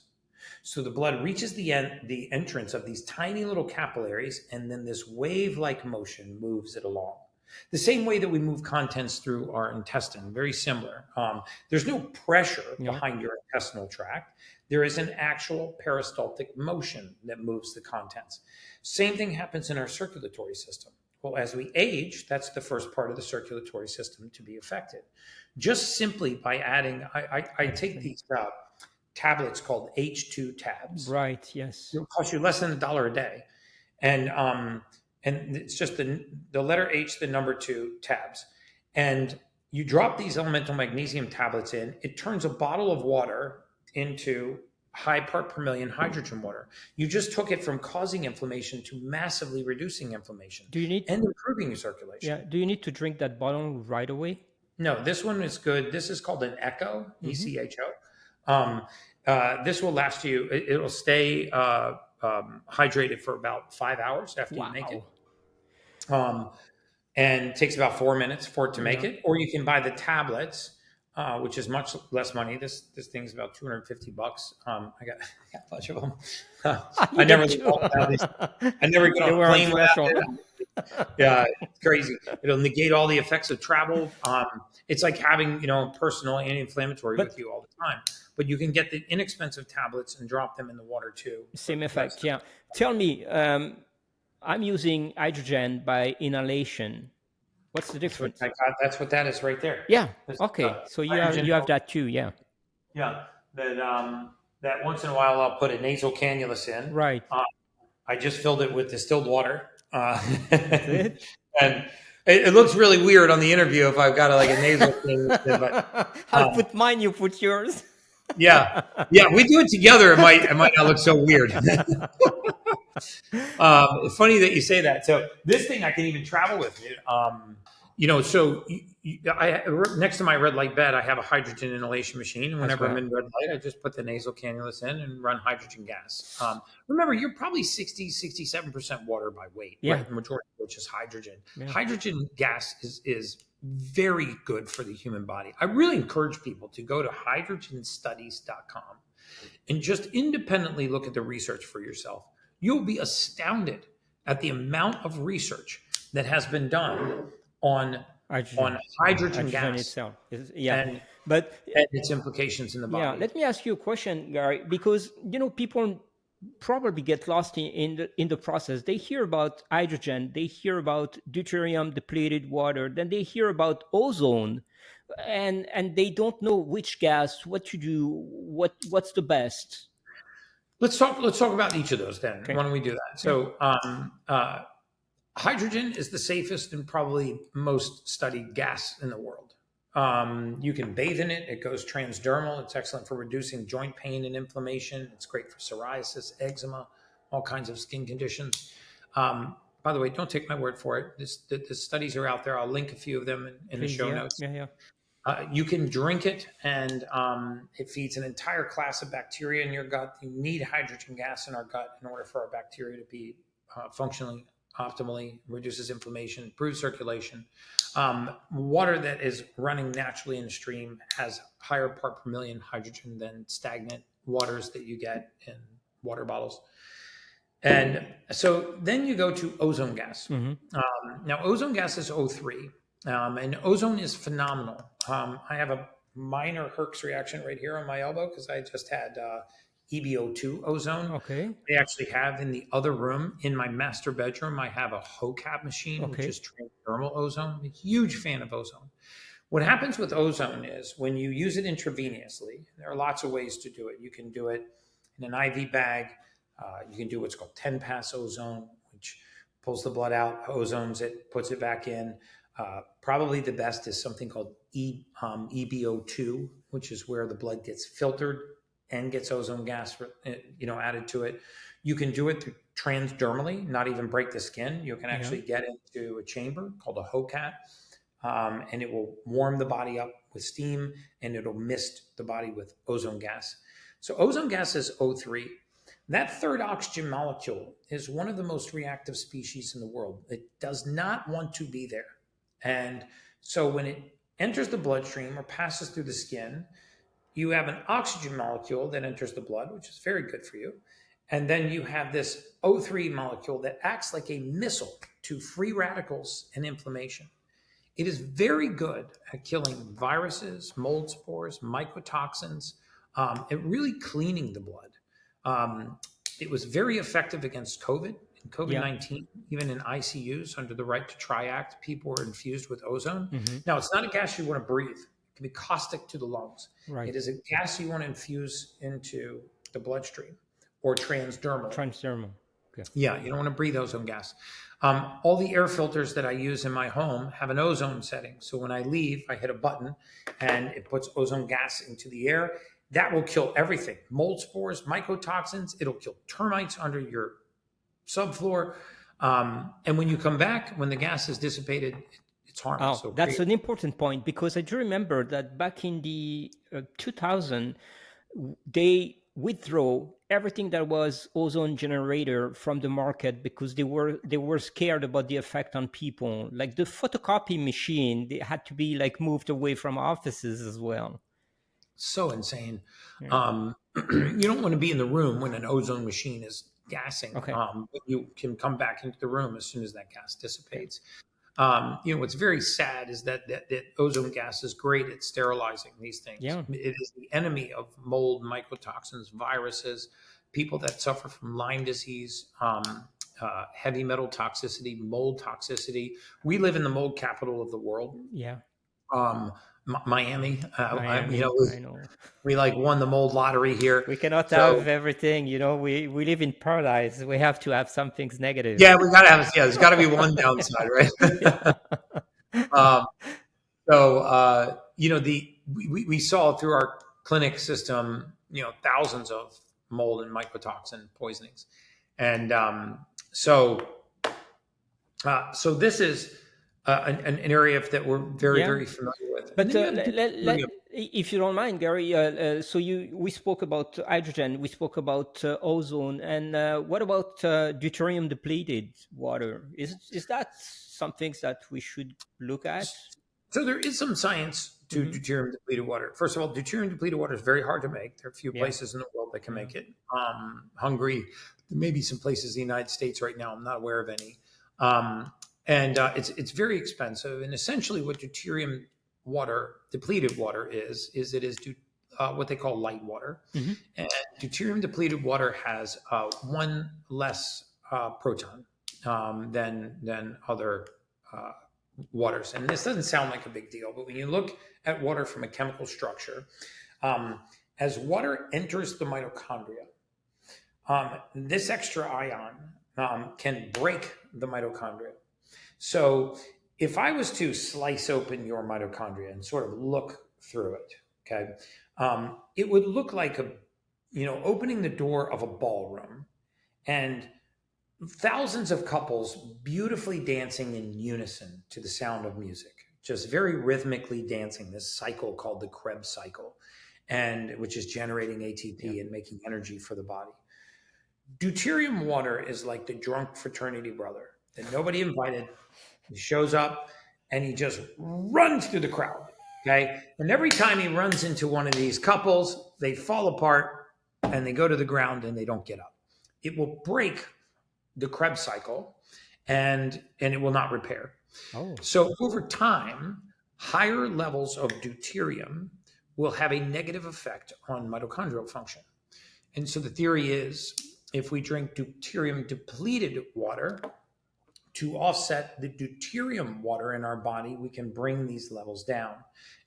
So the blood reaches the entrance of these tiny little capillaries, and then this wave-like motion moves it along. The same way that we move contents through our intestine, very similar. There's no pressure behind your intestinal tract. There is an actual peristaltic motion that moves the contents. Same thing happens in our circulatory system. Well, as we age, that's the first part of the circulatory system to be affected. Just simply by adding, I take these tablets called H2 tabs. Right, yes. It'll cost you less than $1 a day. And it's just the letter H, the number 2 tabs. And you drop these elemental magnesium tablets in, it turns a bottle of water into high part per million hydrogen water. You just took it from causing inflammation to massively reducing inflammation. And improving your circulation. Yeah. Do you need to drink that bottle right away? No, this one is good. This is called an Echo, ECHO. This will last you, it'll stay hydrated for about 5 hours after you make it. And it takes about 4 minutes for it to make it. Or you can buy the tablets, which is much less money. This thing's about $250. I got a bunch of them. I never get on a plane without it. Yeah, it's crazy. It'll negate all the effects of travel. It's like having, personal anti-inflammatory with you all the time. But you can get the inexpensive tablets and drop them in the water too. Same effect, yeah. Tell me, I'm using hydrogen by inhalation. What's the difference? That's what that is right there. Yeah. Okay. So you have that too. Yeah. Yeah. That once in a while I'll put a nasal cannulus in. Right. I just filled it with distilled water. And it looks really weird on the interview if I've got a nasal cannulus in, but I'll put mine. You put yours. Yeah. We do it together. It might not look so weird. Funny that you say that. So this thing I can even travel with. So next to my red light bed, I have a hydrogen inhalation machine. And whenever I'm in red light, I just put the nasal cannulus in and run hydrogen gas. Remember, you're probably 67% water by weight, right? The majority of which is hydrogen. Yeah. Hydrogen gas is very good for the human body. I really encourage people to go to hydrogenstudies.com and just independently look at the research for yourself. You'll be astounded at the amount of research that has been done on hydrogen gas itself. And its implications in the body. Yeah, let me ask you a question, Gary, because people probably get lost in the process. They hear about hydrogen, they hear about deuterium-depleted water, then they hear about ozone, and they don't know which gas, what to do, what's the best. Let's talk about each of those then. Okay. Why don't we do that? So, hydrogen is the safest and probably most studied gas in the world. You can bathe in it. It goes transdermal. It's excellent for reducing joint pain and inflammation. It's great for psoriasis, eczema, all kinds of skin conditions. By the way, don't take my word for it. The studies are out there. I'll link a few of them in the Please, show notes. Yeah. You can drink it, and it feeds an entire class of bacteria in your gut. You need hydrogen gas in our gut in order for our bacteria to be functioning optimally, reduces inflammation, improves circulation. Water that is running naturally in a stream has higher part per million hydrogen than stagnant waters that you get in water bottles. And so then you go to ozone gas. Now, ozone gas is O3, and ozone is phenomenal. I have a minor Herx reaction right here on my elbow because I just had EBO2 ozone. Okay. I actually have in the other room, in my master bedroom, I have a HOCAP machine, which is transdermal ozone. I'm a huge fan of ozone. What happens with ozone is when you use it intravenously, there are lots of ways to do it. You can do it in an IV bag. You can do what's called 10-pass ozone, which pulls the blood out, ozones it, puts it back in. Probably the best is something called EBO2, which is where the blood gets filtered and gets ozone gas, added to it. You can do it through transdermally, not even break the skin. You can actually get into a chamber called a HOCAT, and it will warm the body up with steam, and it'll mist the body with ozone gas. So ozone gas is O3. That third oxygen molecule is one of the most reactive species in the world. It does not want to be there. And so when it enters the bloodstream or passes through the skin, you have an oxygen molecule that enters the blood, which is very good for you. And then you have this O3 molecule that acts like a missile to free radicals and inflammation. It is very good at killing viruses, mold spores, mycotoxins, and really cleaning the blood. It was very effective against COVID and COVID-19, even in ICUs under the Right to Try Act, people were infused with ozone. Now, it's not a gas you want to breathe. It can be caustic to the lungs. Right. It is a gas you want to infuse into the bloodstream or transdermal. Transdermal. Okay. Yeah, you don't want to breathe ozone gas. All the air filters that I use in my home have an ozone setting. So when I leave, I hit a button and it puts ozone gas into the air. That will kill everything. Mold spores, mycotoxins. It'll kill termites under your subfloor. And when you come back, when the gas is dissipated, it's harmless. Oh, that's an important point because I do remember that back in the 2000, they withdraw everything that was ozone generator from the market because they were scared about the effect on people. Like the photocopy machine, they had to be like moved away from offices as well. So insane. Yeah. You don't want to be in the room when an ozone machine is gassing. Okay. But you can come back into the room as soon as that gas dissipates. What's very sad is that ozone gas is great at sterilizing these things. Yeah. It is the enemy of mold, mycotoxins, viruses, people that suffer from Lyme disease, heavy metal toxicity, mold toxicity. We live in the mold capital of the world. Yeah. Miami. I know. We like won the mold lottery here. We cannot have everything. We live in paradise. We have to have some things negative. Yeah, we gotta have. Yeah, there's got to be one downside, right? We saw through our clinic system, thousands of mold and mycotoxin poisonings, and so this is an area that we're very familiar with. But if you don't mind, Gary, we spoke about hydrogen, we spoke about ozone, and what about deuterium-depleted water? Is that some things that we should look at? So there is some science to deuterium-depleted water. First of all, deuterium-depleted water is very hard to make. There are a few places in the world that can make it. Hungary, there may be some places in the United States right now. I'm not aware of any. And it's very expensive. And essentially what deuterium depleted water is what they call light water. And deuterium depleted water has one less proton than other waters. And this doesn't sound like a big deal, but when you look at water from a chemical structure, as water enters the mitochondria, this extra ion can break the mitochondria. So if I was to slice open your mitochondria and sort of look through it, okay, it would look like opening the door of a ballroom and thousands of couples beautifully dancing in unison to the sound of music, just very rhythmically dancing this cycle called the Krebs cycle, and which is generating ATP and making energy for the body. Deuterium water is like the drunk fraternity brother that nobody invited. He shows up and he just runs through the crowd. Okay. And every time he runs into one of these couples, they fall apart and they go to the ground and they don't get up. It will break the Krebs cycle and it will not repair. Oh. So over time, higher levels of deuterium will have a negative effect on mitochondrial function. And so the theory is if we drink deuterium-depleted water to offset the deuterium water in our body, we can bring these levels down.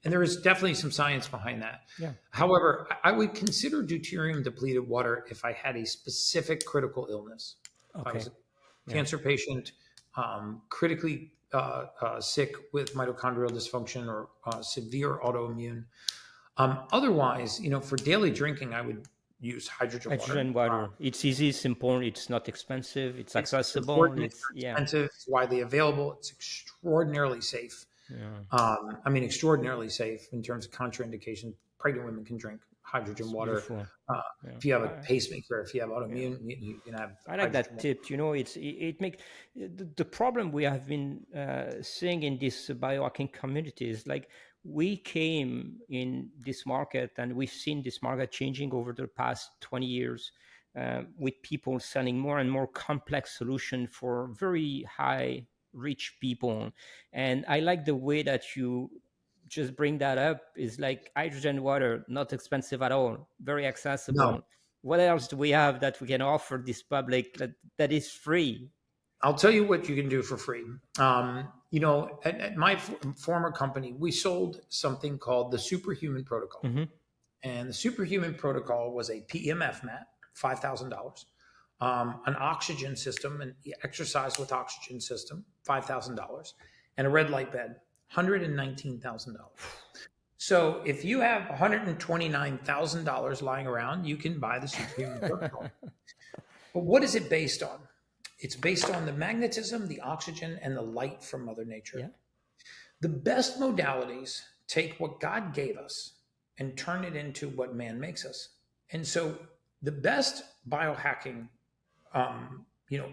And there is definitely some science behind that. Yeah. However, I would consider deuterium-depleted water if I had a specific critical illness. Okay. If I was a cancer patient, critically sick with mitochondrial dysfunction or severe autoimmune. Otherwise, for daily drinking, I would use hydrogen water. It's easy, simple, it's not expensive, it's accessible. It's expensive, it's widely available, it's extraordinarily safe. Yeah. Extraordinarily safe in terms of contraindication. Pregnant women can drink hydrogen water. If you have a pacemaker, if you have autoimmune, you can have. I like that tip. It makes the problem we have been seeing in this biohacking community is like we came in this market and we've seen this market changing over the past 20 years with people selling more and more complex solutions for very high rich people. And I like the way that you just bring that up is like hydrogen water, not expensive at all, very accessible. No. What else do we have that we can offer this public that is free? I'll tell you what you can do for free. At my former company, we sold something called the Superhuman Protocol. Mm-hmm. And the Superhuman Protocol was a PEMF mat, $5,000, an oxygen system, an exercise with oxygen system, $5,000, and a red light bed, $119,000. So if you have $129,000 lying around, you can buy the Superhuman Protocol. But what is it based on? It's based on the magnetism, the oxygen, and the light from Mother Nature. Yeah. The best modalities take what God gave us and turn it into what man makes us. And so the best biohacking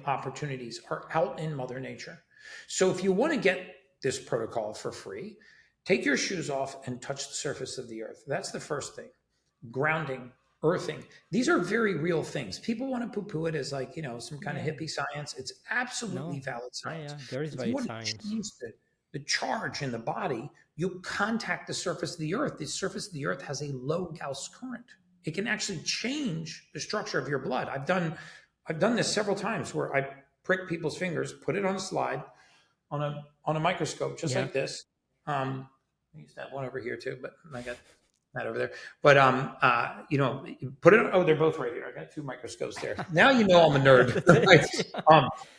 opportunities are out in Mother Nature. So if you want to get this protocol for free, take your shoes off and touch the surface of the earth. That's the first thing. Grounding, earthing. These are very real things. People want to poo-poo it as like, some kind of hippie science. It's absolutely valid science. There is valid science. The charge in the body, you contact the surface of the earth. The surface of the earth has a low Gauss current. It can actually change the structure of your blood. I've done this several times where I prick people's fingers, put it on a slide on a microscope, just like this. I used that one over here too, but I got that over there. But put it on, they're both right here. I got two microscopes there. Now you know I'm a nerd. Right?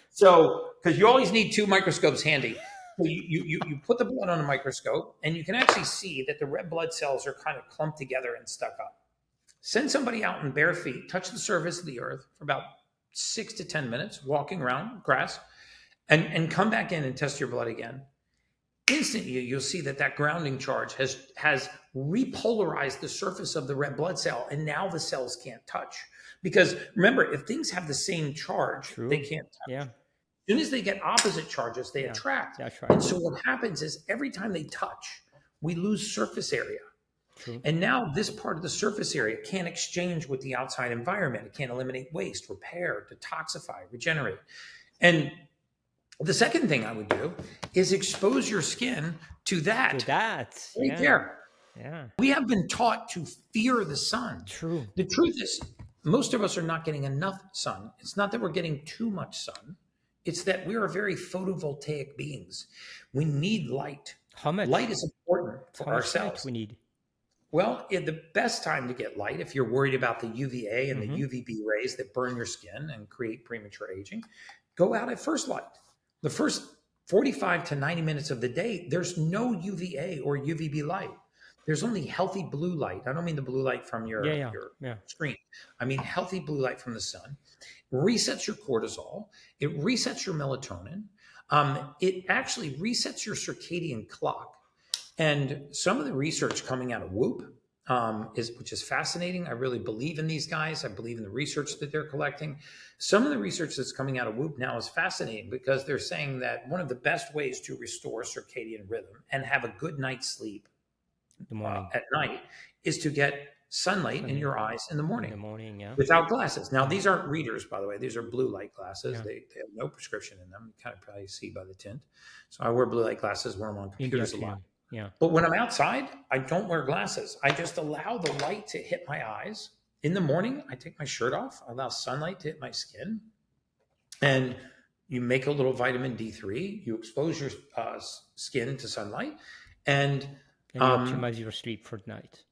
So because you always need two microscopes handy. So you put the blood on a microscope and you can actually see that the red blood cells are kind of clumped together and stuck up. Send somebody out in bare feet, touch the surface of the earth for about 6 to 10 minutes, walking around grass, and come back in and test your blood again. Instantly, you'll see that grounding charge has repolarized the surface of the red blood cell, and now the cells can't touch. Because remember, if things have the same charge, they can't touch. Yeah. As soon as they get opposite charges, they attract. And so what happens is every time they touch, we lose surface area. True. And now this part of the surface area can't exchange with the outside environment. It can't eliminate waste, repair, detoxify, regenerate. And the second thing I would do is expose your skin to that. Right there. Yeah. We have been taught to fear the sun. True. The truth is, most of us are not getting enough sun. It's not that we're getting too much sun. It's that we are very photovoltaic beings. We need light. How much? Light is important for How much ourselves. light we need? The best time to get light, if you're worried about the UVA and the Mm-hmm. UVB rays that burn your skin and create premature aging, go out at first light. The first 45 to 90 minutes of the day, there's no UVA or UVB light. There's only healthy blue light. I don't mean the blue light from Yeah, your, yeah, your yeah. screen. I mean healthy blue light from the sun. Resets your cortisol. It resets your melatonin. It actually resets your circadian clock. And some of the research coming out of Whoop which is fascinating. I really believe in these guys. I believe in the research that they're collecting. Some of the research that's coming out of Whoop now is fascinating because they're saying that one of the best ways to restore circadian rhythm and have a good night's sleep The morning. at night is to get sunlight in your eyes in the morning. Yeah. Without glasses. Now, these aren't readers, by the way. These are blue light glasses. Yeah. They have no prescription in them. You kind of probably see by the tint. So I wear blue light glasses when I'm on computers a lot. Yeah. But when I'm outside, I don't wear glasses. I just allow the light to hit my eyes. In the morning, I take my shirt off. I allow sunlight to hit my skin. And you make a little vitamin D3. You expose your skin to sunlight. And you optimize your sleep for the night.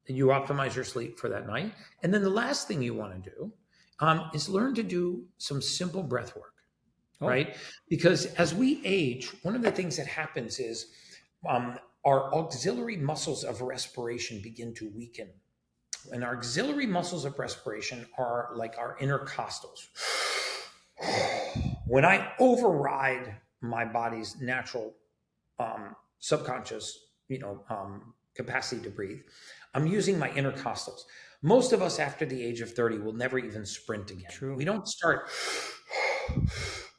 You optimize your sleep for that night. And then the last thing you want to do is learn to do some simple breath work, right? Because as we age, one of the things that happens is our auxiliary muscles of respiration begin to weaken. And our auxiliary muscles of respiration are like our intercostals. When I override my body's natural subconscious, capacity to breathe, I'm using my intercostals. Most of us after the age of 30 will never even sprint again. True. We don't start,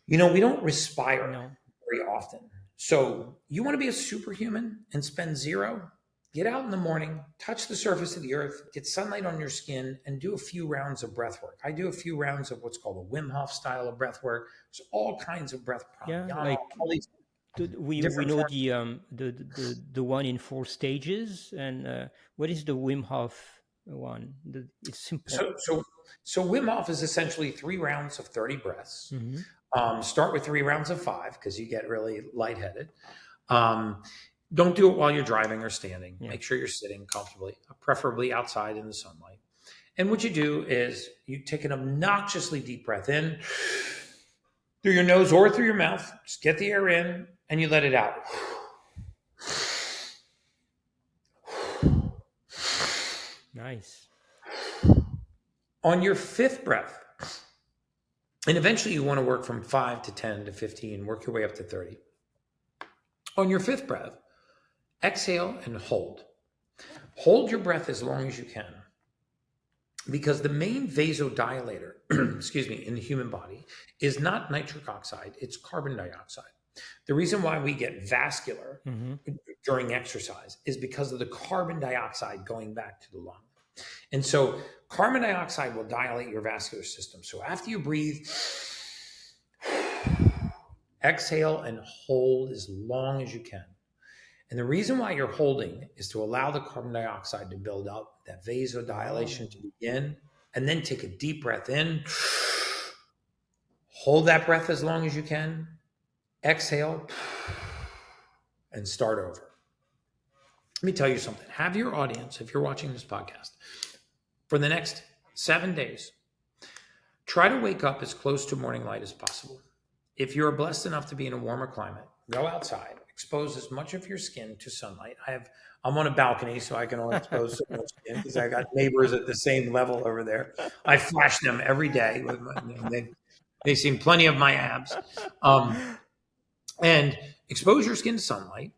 we don't respire very often. So you want to be a superhuman and spend zero? Get out in the morning, touch the surface of the earth, get sunlight on your skin, and do a few rounds of breath work. I do a few rounds of what's called a Wim Hof style of breath work. There's all kinds of breath Yeah, all these we know the one in 4 stages. And what is the Wim Hof one? It's simple. So Wim Hof is essentially 3 rounds of 30 breaths. Mm-hmm. Start with 3 rounds of 5 because you get really lightheaded. Don't do it while you're driving or standing. Yeah. Make sure you're sitting comfortably, preferably outside in the sunlight. And what you do is you take an obnoxiously deep breath in through your nose or through your mouth. Just get the air in and you let it out. Nice. On your 5th breath, and eventually you want to work from 5 to 10 to 15, work your way up to 30. On your 5th breath, exhale and hold. Hold your breath as long as you can. Because the main vasodilator, in the human body is not nitric oxide, it's carbon dioxide. The reason why we get vascular during exercise is because of the carbon dioxide going back to the lung. And so carbon dioxide will dilate your vascular system. So after you breathe, exhale and hold as long as you can. And the reason why you're holding is to allow the carbon dioxide to build up, that vasodilation to begin, and then take a deep breath in. Hold that breath as long as you can. Exhale and start over. Let me tell you something. Have your audience, if you're watching this podcast, for the next 7 days, try to wake up as close to morning light as possible. If you're blessed enough to be in a warmer climate, go outside, expose as much of your skin to sunlight. I'm on a balcony, so I can only expose so much skin because I got neighbors at the same level over there. I flash them every day. They've seen plenty of my abs. And expose your skin to sunlight.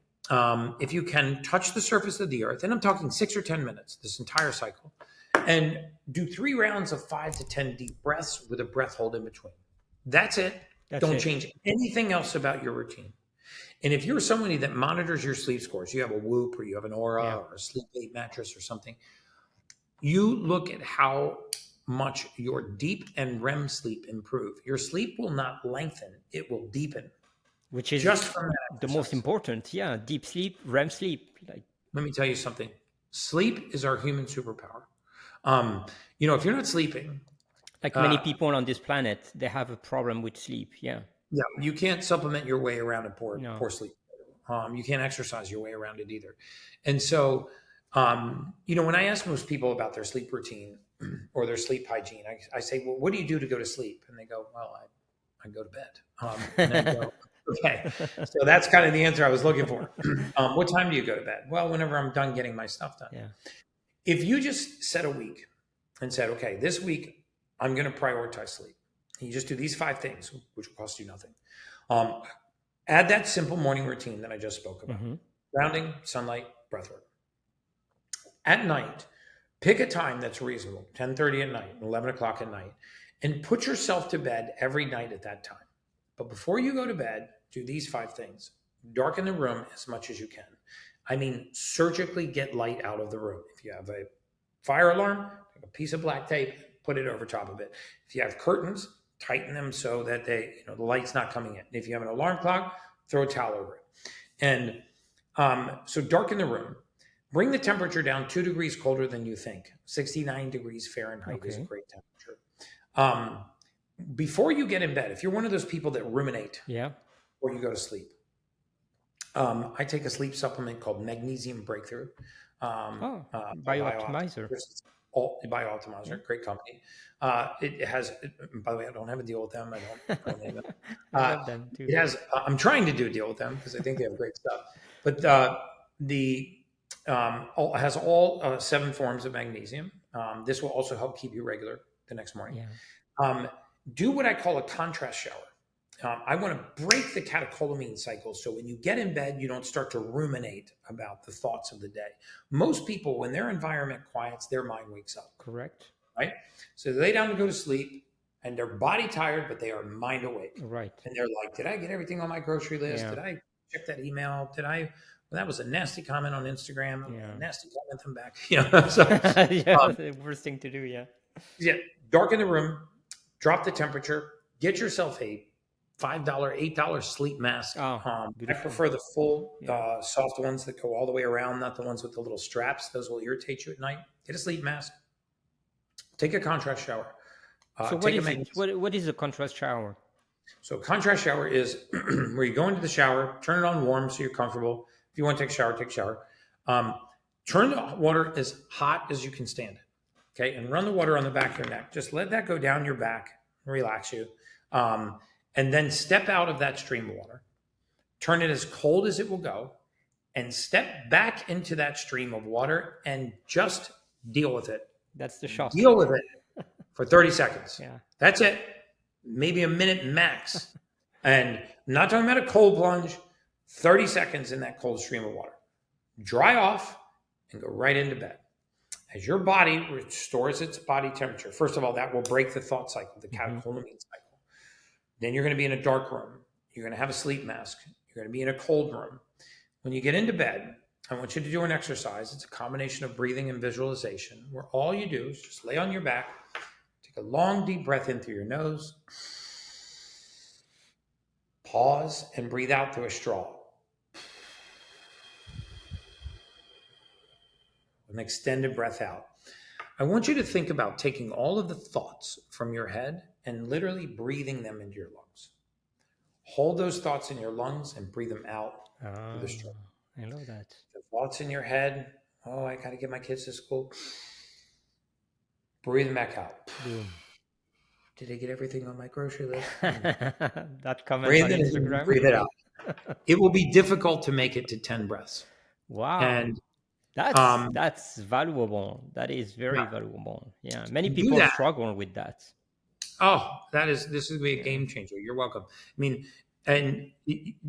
If you can, touch the surface of the earth, and I'm talking 6 or 10 minutes, this entire cycle, and do 3 rounds of 5 to 10 deep breaths with a breath hold in between. That's it. Don't change anything else about your routine. And if you're somebody that monitors your sleep scores, you have a Whoop or you have an Aura or a Sleep 8 mattress or something, you look at how much your deep and REM sleep improve. Your sleep will not lengthen, it will deepen. Which is just from that the most important. Yeah, deep sleep, REM sleep. Let me tell you something. Sleep is our human superpower. If you're not sleeping, many people on this planet, they have a problem with sleep. Yeah, you can't supplement your way around a poor sleep. You can't exercise your way around it either. And so When I ask most people about their sleep routine or their sleep hygiene, I say, well, what do you do to go to sleep? And they go, well, I go to bed. And I go, okay. So that's kind of the answer I was looking for. What time do you go to bed? Well, whenever I'm done getting my stuff done. Yeah. If you just set a week and said, okay, this week I'm going to prioritize sleep. And you just do these 5 things, which will cost you nothing. Add that simple morning routine that I just spoke about. Grounding, sunlight, breathwork. At night, pick a time that's reasonable, 10:30 at night, 11 o'clock at night, and put yourself to bed every night at that time. But before you go to bed, do these 5 things. Darken the room as much as you can. I mean, surgically get light out of the room. If you have a fire alarm, take a piece of black tape, put it over top of it. If you have curtains, tighten them so that the light's not coming in. If you have an alarm clock, throw a towel over it. And so darken the room. Bring the temperature down 2 degrees colder than you think. 69 degrees Fahrenheit is a great temperature. Before you get in bed, if you're one of those people that ruminate before you go to sleep, I take a sleep supplement called Magnesium Breakthrough. Biooptimizer. Biooptimizer, great company. It has, by the way, I don't have a deal with them. I don't name them. I love them too. It has. I'm trying to do a deal with them because I think they have great stuff. But it has all 7 forms of magnesium. This will also help keep you regular the next morning. Do what I call a contrast shower. I want to break the catecholamine cycle. So when you get in bed, you don't start to ruminate about the thoughts of the day. Most people, when their environment quiets, their mind wakes up. Correct. Right? So they lay down to go to sleep and their body tired, but they are mind awake. Right. And they're like, did I get everything on my grocery list? Did I check that email? Well, that was a nasty comment on Instagram. A nasty comment them back. So, the worst thing to do. Yeah. Darken the room, drop the temperature, get yourself a $5, $8 sleep mask. I prefer the full soft ones that go all the way around, not the ones with the little straps. Those will irritate you at night. Get a sleep mask. Take a contrast shower. So what is it? What is a contrast shower? So contrast shower is where you go into the shower, turn it on warm so you're comfortable. If you want to take a shower, take a shower. Turn the water as hot as you can stand it. Okay, and run the water on the back of your neck. Just let that go down your back, relax you. And then step out of that stream of water. Turn it as cold as it will go and step back into that stream of water and just deal with it. That's the shot. Deal with it for 30 seconds. Yeah. That's it. Maybe a minute max. And I'm not talking about a cold plunge, 30 seconds in that cold stream of water. Dry off and go right into bed. As your body restores its body temperature, first of all, that will break the thought cycle, the catecholamine cycle. Then you're going to be in a dark room. You're going to have a sleep mask. You're going to be in a cold room. When you get into bed, I want you to do an exercise. It's a combination of breathing and visualization where all you do is just lay on your back, take a long, deep breath in through your nose, pause, and breathe out through a straw. An extended breath out. I want you to think about taking all of the thoughts from your head and literally breathing them into your lungs. Hold those thoughts in your lungs and breathe them out through the straw. I know that. The thoughts in your head, I got to get my kids to school. Breathe them back out. Boom. Did I get everything on my grocery list? That comment Breathe on it in, Instagram. breathe it out. It will be difficult to make it to 10 breaths. Wow. And that's valuable. That is very valuable. Yeah. Many people struggle with that. This is going to be a game changer. You're welcome. I mean, and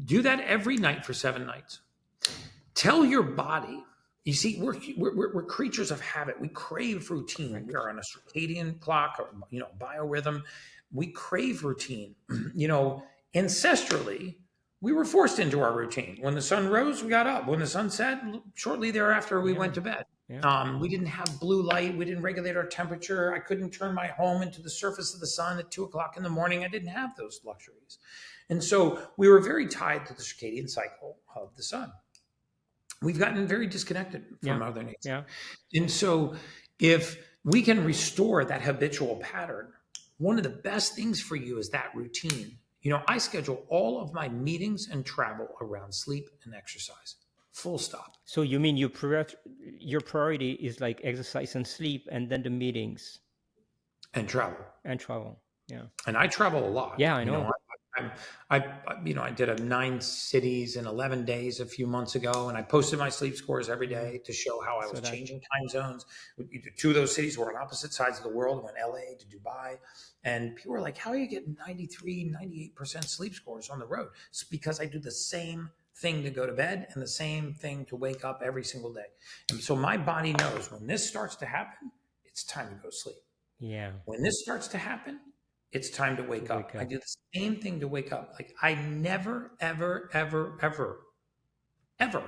do that every night for 7 nights. Tell your body. You see, we're creatures of habit. We crave routine. Right. We are on a circadian clock or biorhythm. We crave routine. Ancestrally, we were forced into our routine. When the sun rose, we got up. When the sun set, shortly thereafter, we went to bed. Yeah. We didn't have blue light. We didn't regulate our temperature. I couldn't turn my home into the surface of the sun at 2:00 in the morning. I didn't have those luxuries. And so we were very tied to the circadian cycle of the sun. We've gotten very disconnected from Mother Nature. Yeah. And so if we can restore that habitual pattern, one of the best things for you is that routine. I schedule all of my meetings and travel around sleep and exercise. full stop. So you mean your priority is like exercise and sleep, and then the meetings And travel. and travel. Yeah. And I travel a lot. Yeah, I know. I did a 9 cities in 11 days a few months ago, and I posted my sleep scores every day to show how I was changing time zones. 2 of those cities were on opposite sides of the world. I went LA to Dubai, and people were like, how are you getting 93, 98% sleep scores on the road? It's because I do the same thing to go to bed and the same thing to wake up every single day. And so my body knows when this starts to happen, it's time to go sleep. Yeah. When this starts to happen, it's time to wake up. I do the same thing to wake up. Like I never, ever, ever, ever, ever,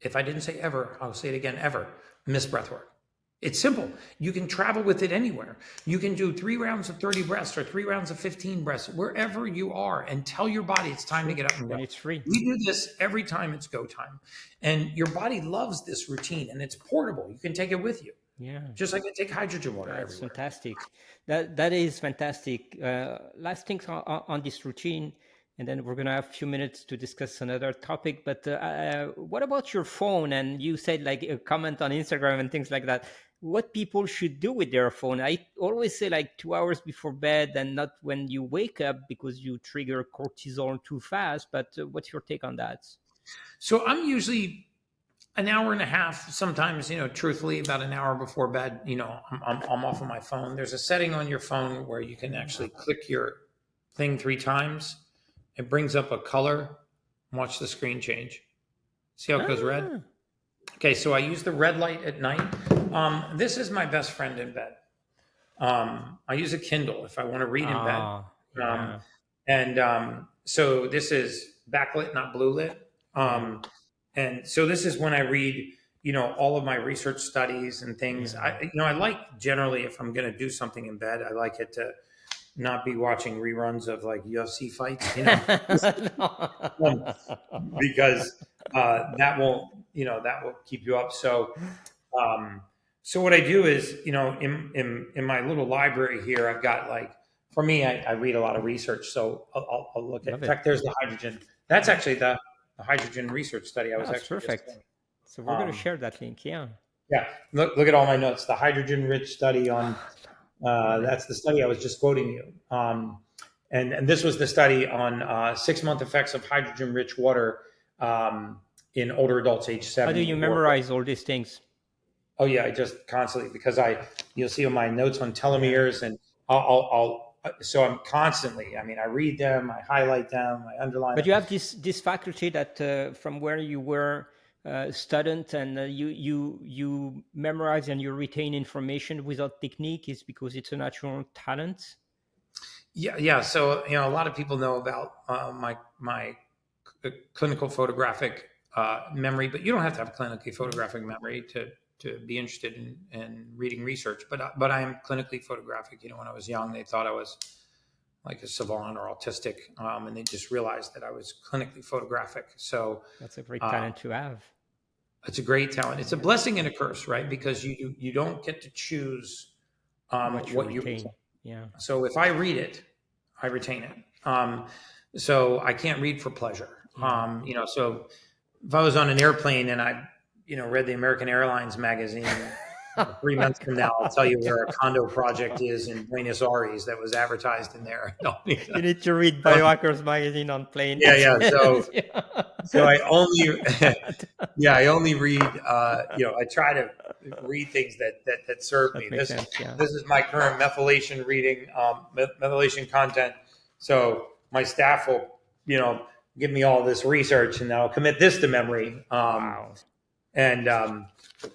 if I didn't say ever, I'll say it again, ever, miss breath work. It's simple. You can travel with it anywhere. You can do 3 rounds of 30 breaths or 3 rounds of 15 breaths, wherever you are, and tell your body it's time to get up and go. And it's free. We do this every time it's go time. And your body loves this routine, and it's portable. You can take it with you. Yeah. Just like I take hydrogen water That's everywhere. fantastic. That is fantastic. Last things on this routine, and then we're going to have a few minutes to discuss another topic. But what about your phone? And you said like a comment on Instagram and things like that. What people should do with their phone? I always say like 2 hours before bed and not when you wake up, because you trigger cortisol too fast. But what's your take on that? So I'm usually an hour and a half, sometimes, truthfully, about an hour before bed, I'm off of my phone. There's a setting on your phone where you can actually click your thing 3 times. It brings up a color. Watch the screen change. See how it goes red? Okay, so I use the red light at night. This is my best friend in bed. I use a Kindle if I want to read in bed. Yeah. So this is backlit, not blue lit. And so this is when I read, all of my research studies and things. Yeah. I like generally, if I'm going to do something in bed, I like it to not be watching reruns of like UFC fights, because that will keep you up. So what I do is, in my little library here, I've got like, for me, I read a lot of research. So I'll look at, in fact, there's the hydrogen. That's actually the hydrogen research study I was actually perfect. just doing. So we're going to share that link. Yeah. Yeah. Look at all my notes. The hydrogen rich study on, that's the study I was just quoting you. And this was the study on 6-month effects of hydrogen rich water in older adults age 7. How do you memorize all these things? Oh yeah, I just constantly, because you'll see on my notes on telomeres, and so I'm constantly, I read them, I highlight them, I underline them. But you have this faculty that from where you were student, and you memorize and you retain information without technique, is because it's a natural talent. Yeah. So a lot of people know about my clinical photographic memory, but you don't have to have clinically photographic memory to be interested in reading research. But I am clinically photographic. When I was young, they thought I was like a savant or autistic, and they just realized that I was clinically photographic. So that's a great talent to have. It's a great talent. It's a blessing and a curse, right? Because you don't get to choose what you retain. Yeah. So if I read it, I retain it. So I can't read for pleasure. So if I was on an airplane and I, read the American Airlines magazine, 3 months from now, I'll tell you where a condo project is in Buenos Aires that was advertised in there. You need to read Biohackers magazine on plane. Yeah. So I only, I only read, I try to read things that serve me. This is my current methylation reading, methylation content. So my staff will, give me all this research, and I'll commit this to memory. Wow. And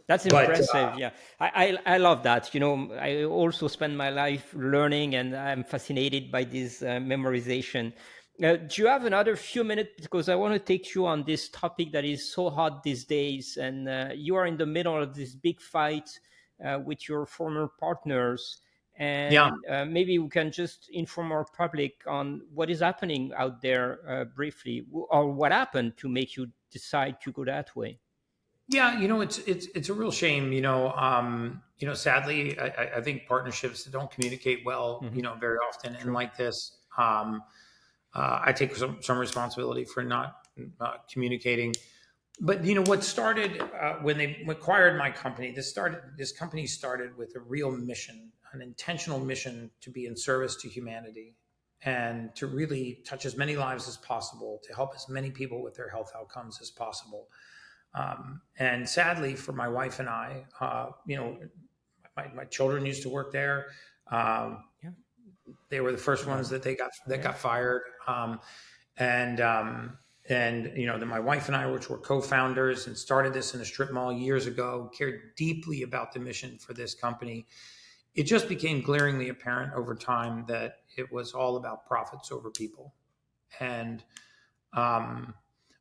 that's impressive. Yeah, I love that. I also spend my life learning, and I'm fascinated by this memorization. Do you have another few minutes? Because I want to take you on this topic that is so hot these days, and you are in the middle of this big fight with your former partners. And maybe we can just inform our public on what is happening out there briefly, or what happened to make you decide to go that way. Yeah, it's a real shame. Sadly, I think partnerships that don't communicate well, very often, and like this, I take some responsibility for not communicating. But what started when they acquired my company, this company started with a real mission, an intentional mission to be in service to humanity and to really touch as many lives as possible, to help as many people with their health outcomes as possible. And sadly, for my wife and I, my children used to work there. Yeah. They were the first ones that got fired. And then my wife and I, which were co-founders and started this in a strip mall years ago, cared deeply about the mission for this company. It just became glaringly apparent over time that it was all about profits over people. And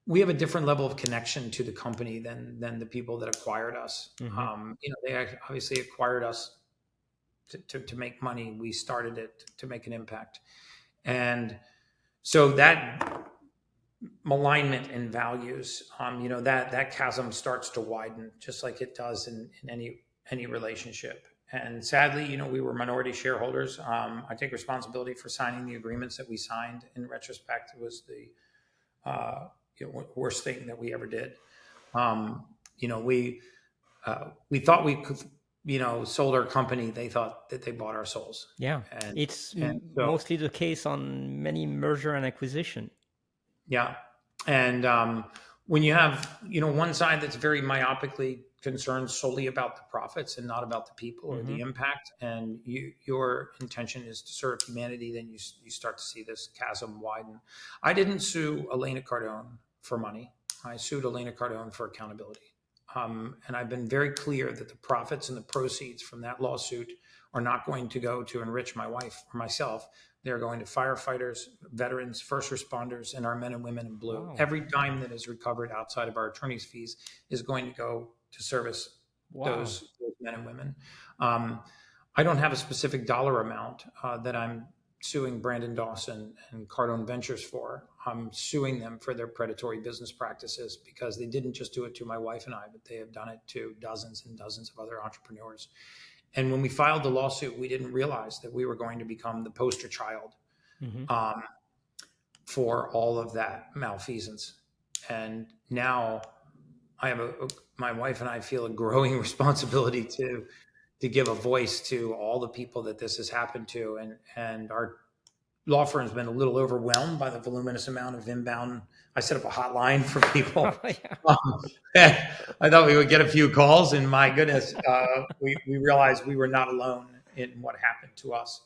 we have a different level of connection to the company than the people that acquired us. Mm-hmm. They obviously acquired us to make money. We started it to make an impact. And so that malignment in values, that chasm starts to widen, just like it does in any relationship. And sadly, we were minority shareholders. I take responsibility for signing the agreements that we signed. In retrospect, it was the worst thing that we ever did. We thought we could, sold our company. They thought that they bought our souls. Yeah, it's mostly the case on many merger and acquisition. Yeah. And when you have, one side that's very myopically concerned solely about the profits and not about the people or the impact, and your intention is to serve humanity, then you start to see this chasm widen. I didn't sue Elena Cardone for money. I sued Elena Cardone for accountability. And I've been very clear that the profits and the proceeds from that lawsuit are not going to go to enrich my wife or myself. They're going to firefighters, veterans, first responders, and our men and women in blue. Wow. Every dime that is recovered outside of our attorney's fees is going to go to service those men and women. I don't have a specific dollar amount that I'm suing Brandon Dawson and Cardone Ventures for. I'm suing them for their predatory business practices because they didn't just do it to my wife and I, but they have done it to dozens and dozens of other entrepreneurs. And when we filed the lawsuit, we didn't realize that we were going to become the poster child for all of that malfeasance. And now I have my wife and I feel a growing responsibility to give a voice to all the people that this has happened to. And our law firm has been a little overwhelmed by the voluminous amount of inbound. I set up a hotline for people. I thought we would get a few calls, and my goodness, we realized we were not alone in what happened to us.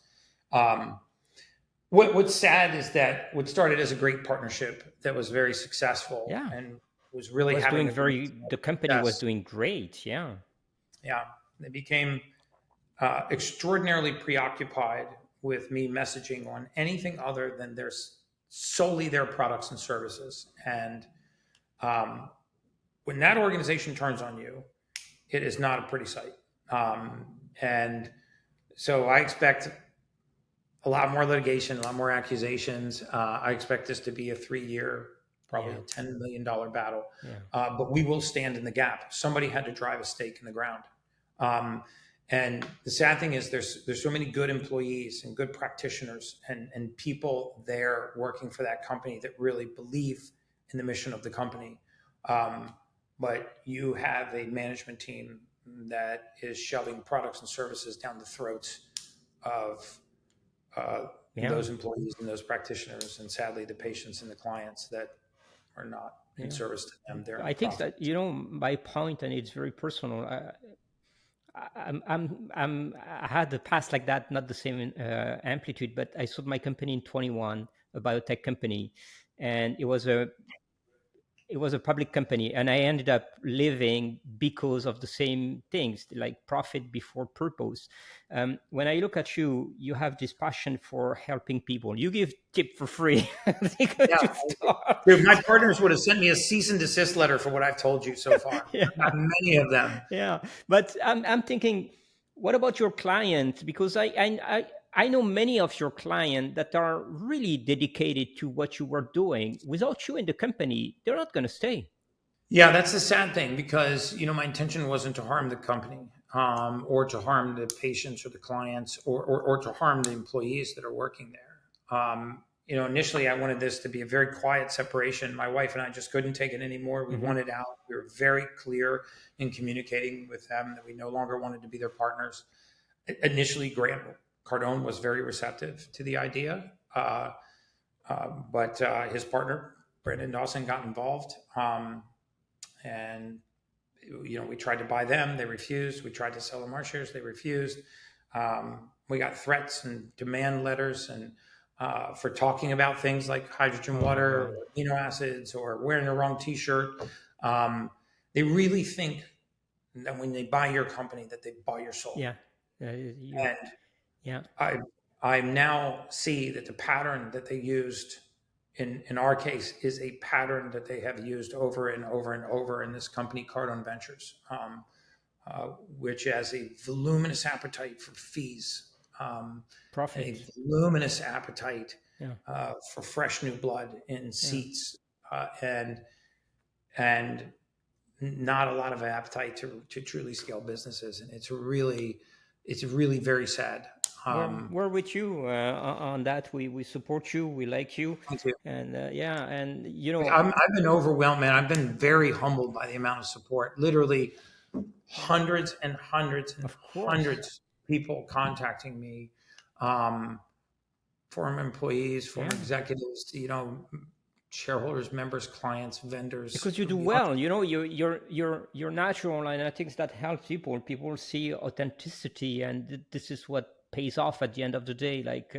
What's sad is that what started as a great partnership that was very successful and was really the company was doing great. Yeah. They became extraordinarily preoccupied with me messaging on anything other than solely their products and services. And when that organization turns on you, it is not a pretty sight. And so I expect a lot more litigation, a lot more accusations. I expect this to be a 3-year, probably a $10 million battle. But we will stand in the gap. Somebody had to drive a stake in the ground. And the sad thing is there's so many good employees and good practitioners and people there working for that company that really believe in the mission of the company. But you have a management team that is shoving products and services down the throats of those employees and those practitioners, and sadly the patients and the clients that are not in service to them. I think that, my point, and it's very personal. I had a past like that, not the same amplitude, but I sold my company in 21, a biotech company, and it was a public company, and I ended up leaving because of the same things, like profit before purpose. When I look at you, you have this passion for helping people. You give tip for free. Dude, my partners would have sent me a cease and desist letter for what I've told you so far. Many of them. Yeah, but I'm thinking, what about your clients? Because I know many of your clients that are really dedicated to what you were doing. Without you in the company, they're not going to stay. Yeah, that's the sad thing, because, my intention wasn't to harm the company or to harm the patients or the clients or to harm the employees that are working there. initially I wanted this to be a very quiet separation. My wife and I just couldn't take it anymore. We wanted out. We were very clear in communicating with them that we no longer wanted to be their partners. Initially, Grant Cardone was very receptive to the idea, but his partner, Brandon Dawson, got involved. And we tried to buy them. They refused. We tried to sell them our shares. They refused. We got threats and demand letters and for talking about things like hydrogen water, or amino acids, or wearing the wrong T-shirt. They really think that when they buy your company, that they buy your soul. Yeah. And I now see that the pattern that they used in our case is a pattern that they have used over and over and over in this company, Cardone Ventures, which has a voluminous appetite for fees, Profit. a voluminous appetite for fresh new blood in seats, and not a lot of appetite to truly scale businesses. And it's really very sad. We're with you on that. We support you. We like you. Thank you. And I've been overwhelmed, man. I've been very humbled by the amount of support. Literally hundreds and hundreds and hundreds of people contacting me, former employees, former executives, shareholders, members, clients, vendors. Because you do well, you're natural, and I think that helps people. People see authenticity, and this is what pays off at the end of the day. Like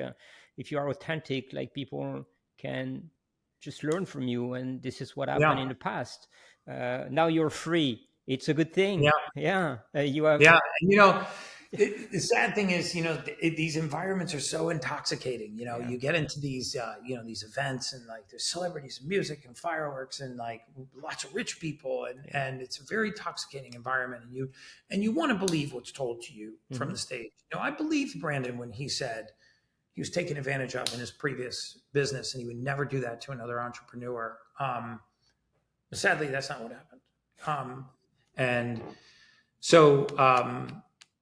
if you are authentic, like people can just learn from you, and this is what happened in the past. Now you're free. It's a good thing. You have. The sad thing is, these environments are so intoxicating. You get into these, these events, and like there's celebrities and music and fireworks and like lots of rich people, and it's a very intoxicating environment. And you want to believe what's told to you from the stage. I believed Brandon when he said he was taken advantage of in his previous business, and he would never do that to another entrepreneur. But sadly, that's not what happened. And so.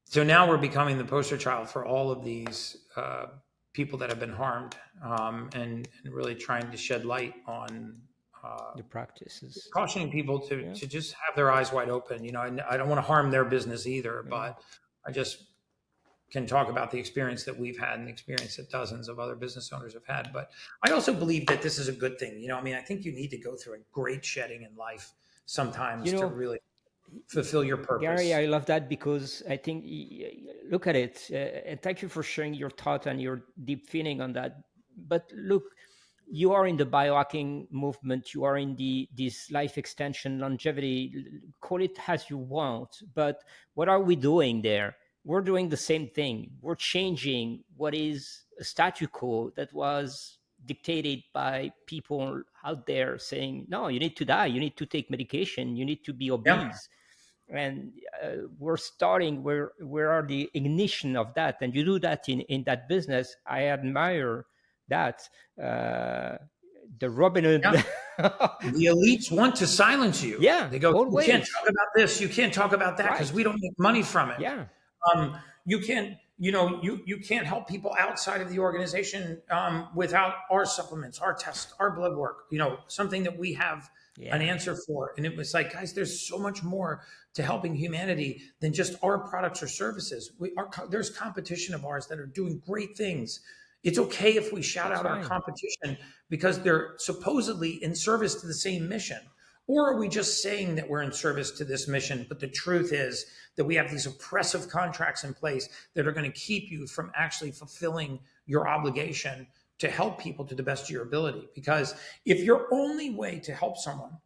So now we're becoming the poster child for all of these people that have been harmed, and really trying to shed light on the practices, cautioning people to just have their eyes wide open. I don't want to harm their business either, but I just can talk about the experience that we've had and the experience that dozens of other business owners have had. But I also believe that this is a good thing. I think you need to go through a great shedding in life sometimes to really fulfill your purpose. Gary, I love that, because I think, look at it, and thank you for sharing your thought and your deep feeling on that. But look, you are in the biohacking movement, you are in this life extension, longevity, call it as you want, but what are we doing there? We're doing the same thing. We're changing what is a statu quo that was dictated by people out there saying, no, you need to die, you need to take medication, you need to be obese. And we're starting, where are the ignition of that? And you do that in that business. I admire that. The Robin Hood. The elites want to silence you. They go, always. You can't talk about this, you can't talk about that, because we don't make money from it. You can't, you can't help people outside of the organization without our supplements, our tests, our blood work, something that we have an answer for. And it was like, guys, there's so much more to helping humanity than just our products or services. There's competition of ours that are doing great things. It's okay if we shout out our competition because they're supposedly in service to the same mission. Or are we just saying that we're in service to this mission, but the truth is that we have these oppressive contracts in place that are going to keep you from actually fulfilling your obligation to help people to the best of your ability? Because if your only way to help someone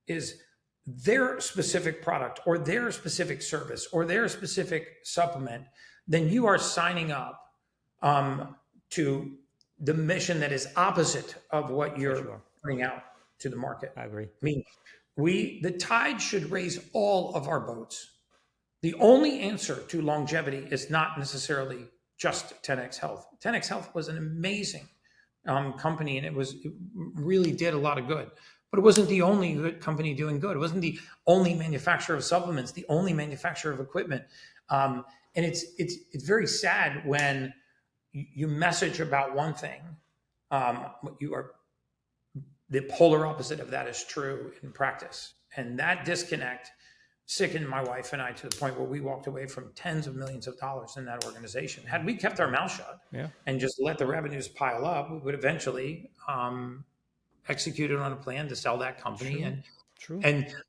is their specific product or their specific service or their specific supplement, then you are signing up to the mission that is opposite of what you're putting out to the market. I agree. I mean, the tide should raise all of our boats. The only answer to longevity is not necessarily just 10x Health. 10x Health was an amazing company, and it really did a lot of good. But it wasn't the only good company doing good. It wasn't the only manufacturer of supplements, the only manufacturer of equipment. And it's very sad when you message about one thing, You are the polar opposite of that is true in practice. And that disconnect sickened my wife and I to the point where we walked away from tens of millions of dollars in that organization. Had we kept our mouth shut and just let the revenues pile up, we would eventually execute on a plan to sell that company.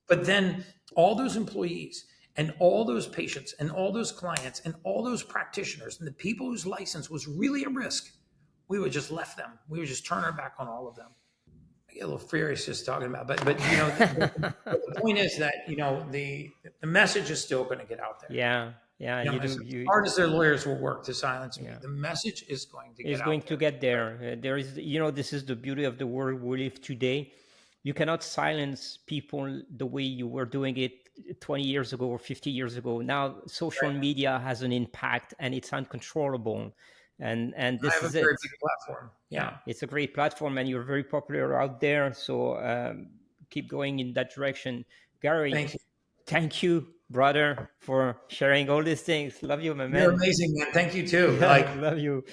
But then all those employees and all those patients and all those clients and all those practitioners and the people whose license was really at risk, we would just left them. We would just turn our back on all of them. I get a little furious just talking about, but the point is that the message is still going to get out there. As hard as their lawyers will work to silence me, the message is going to get out there. It's going to get there. There is, this is the beauty of the world we live today. You cannot silence people the way you were doing it 20 years ago or 50 years ago. Now social media has an impact and it's uncontrollable. And this is a very big platform. Yeah, it's a great platform, and you're very popular out there. So keep going in that direction, Gary. Thank you, brother, for sharing all these things. Love you, my man. You're amazing, man. Thank you too. Love you.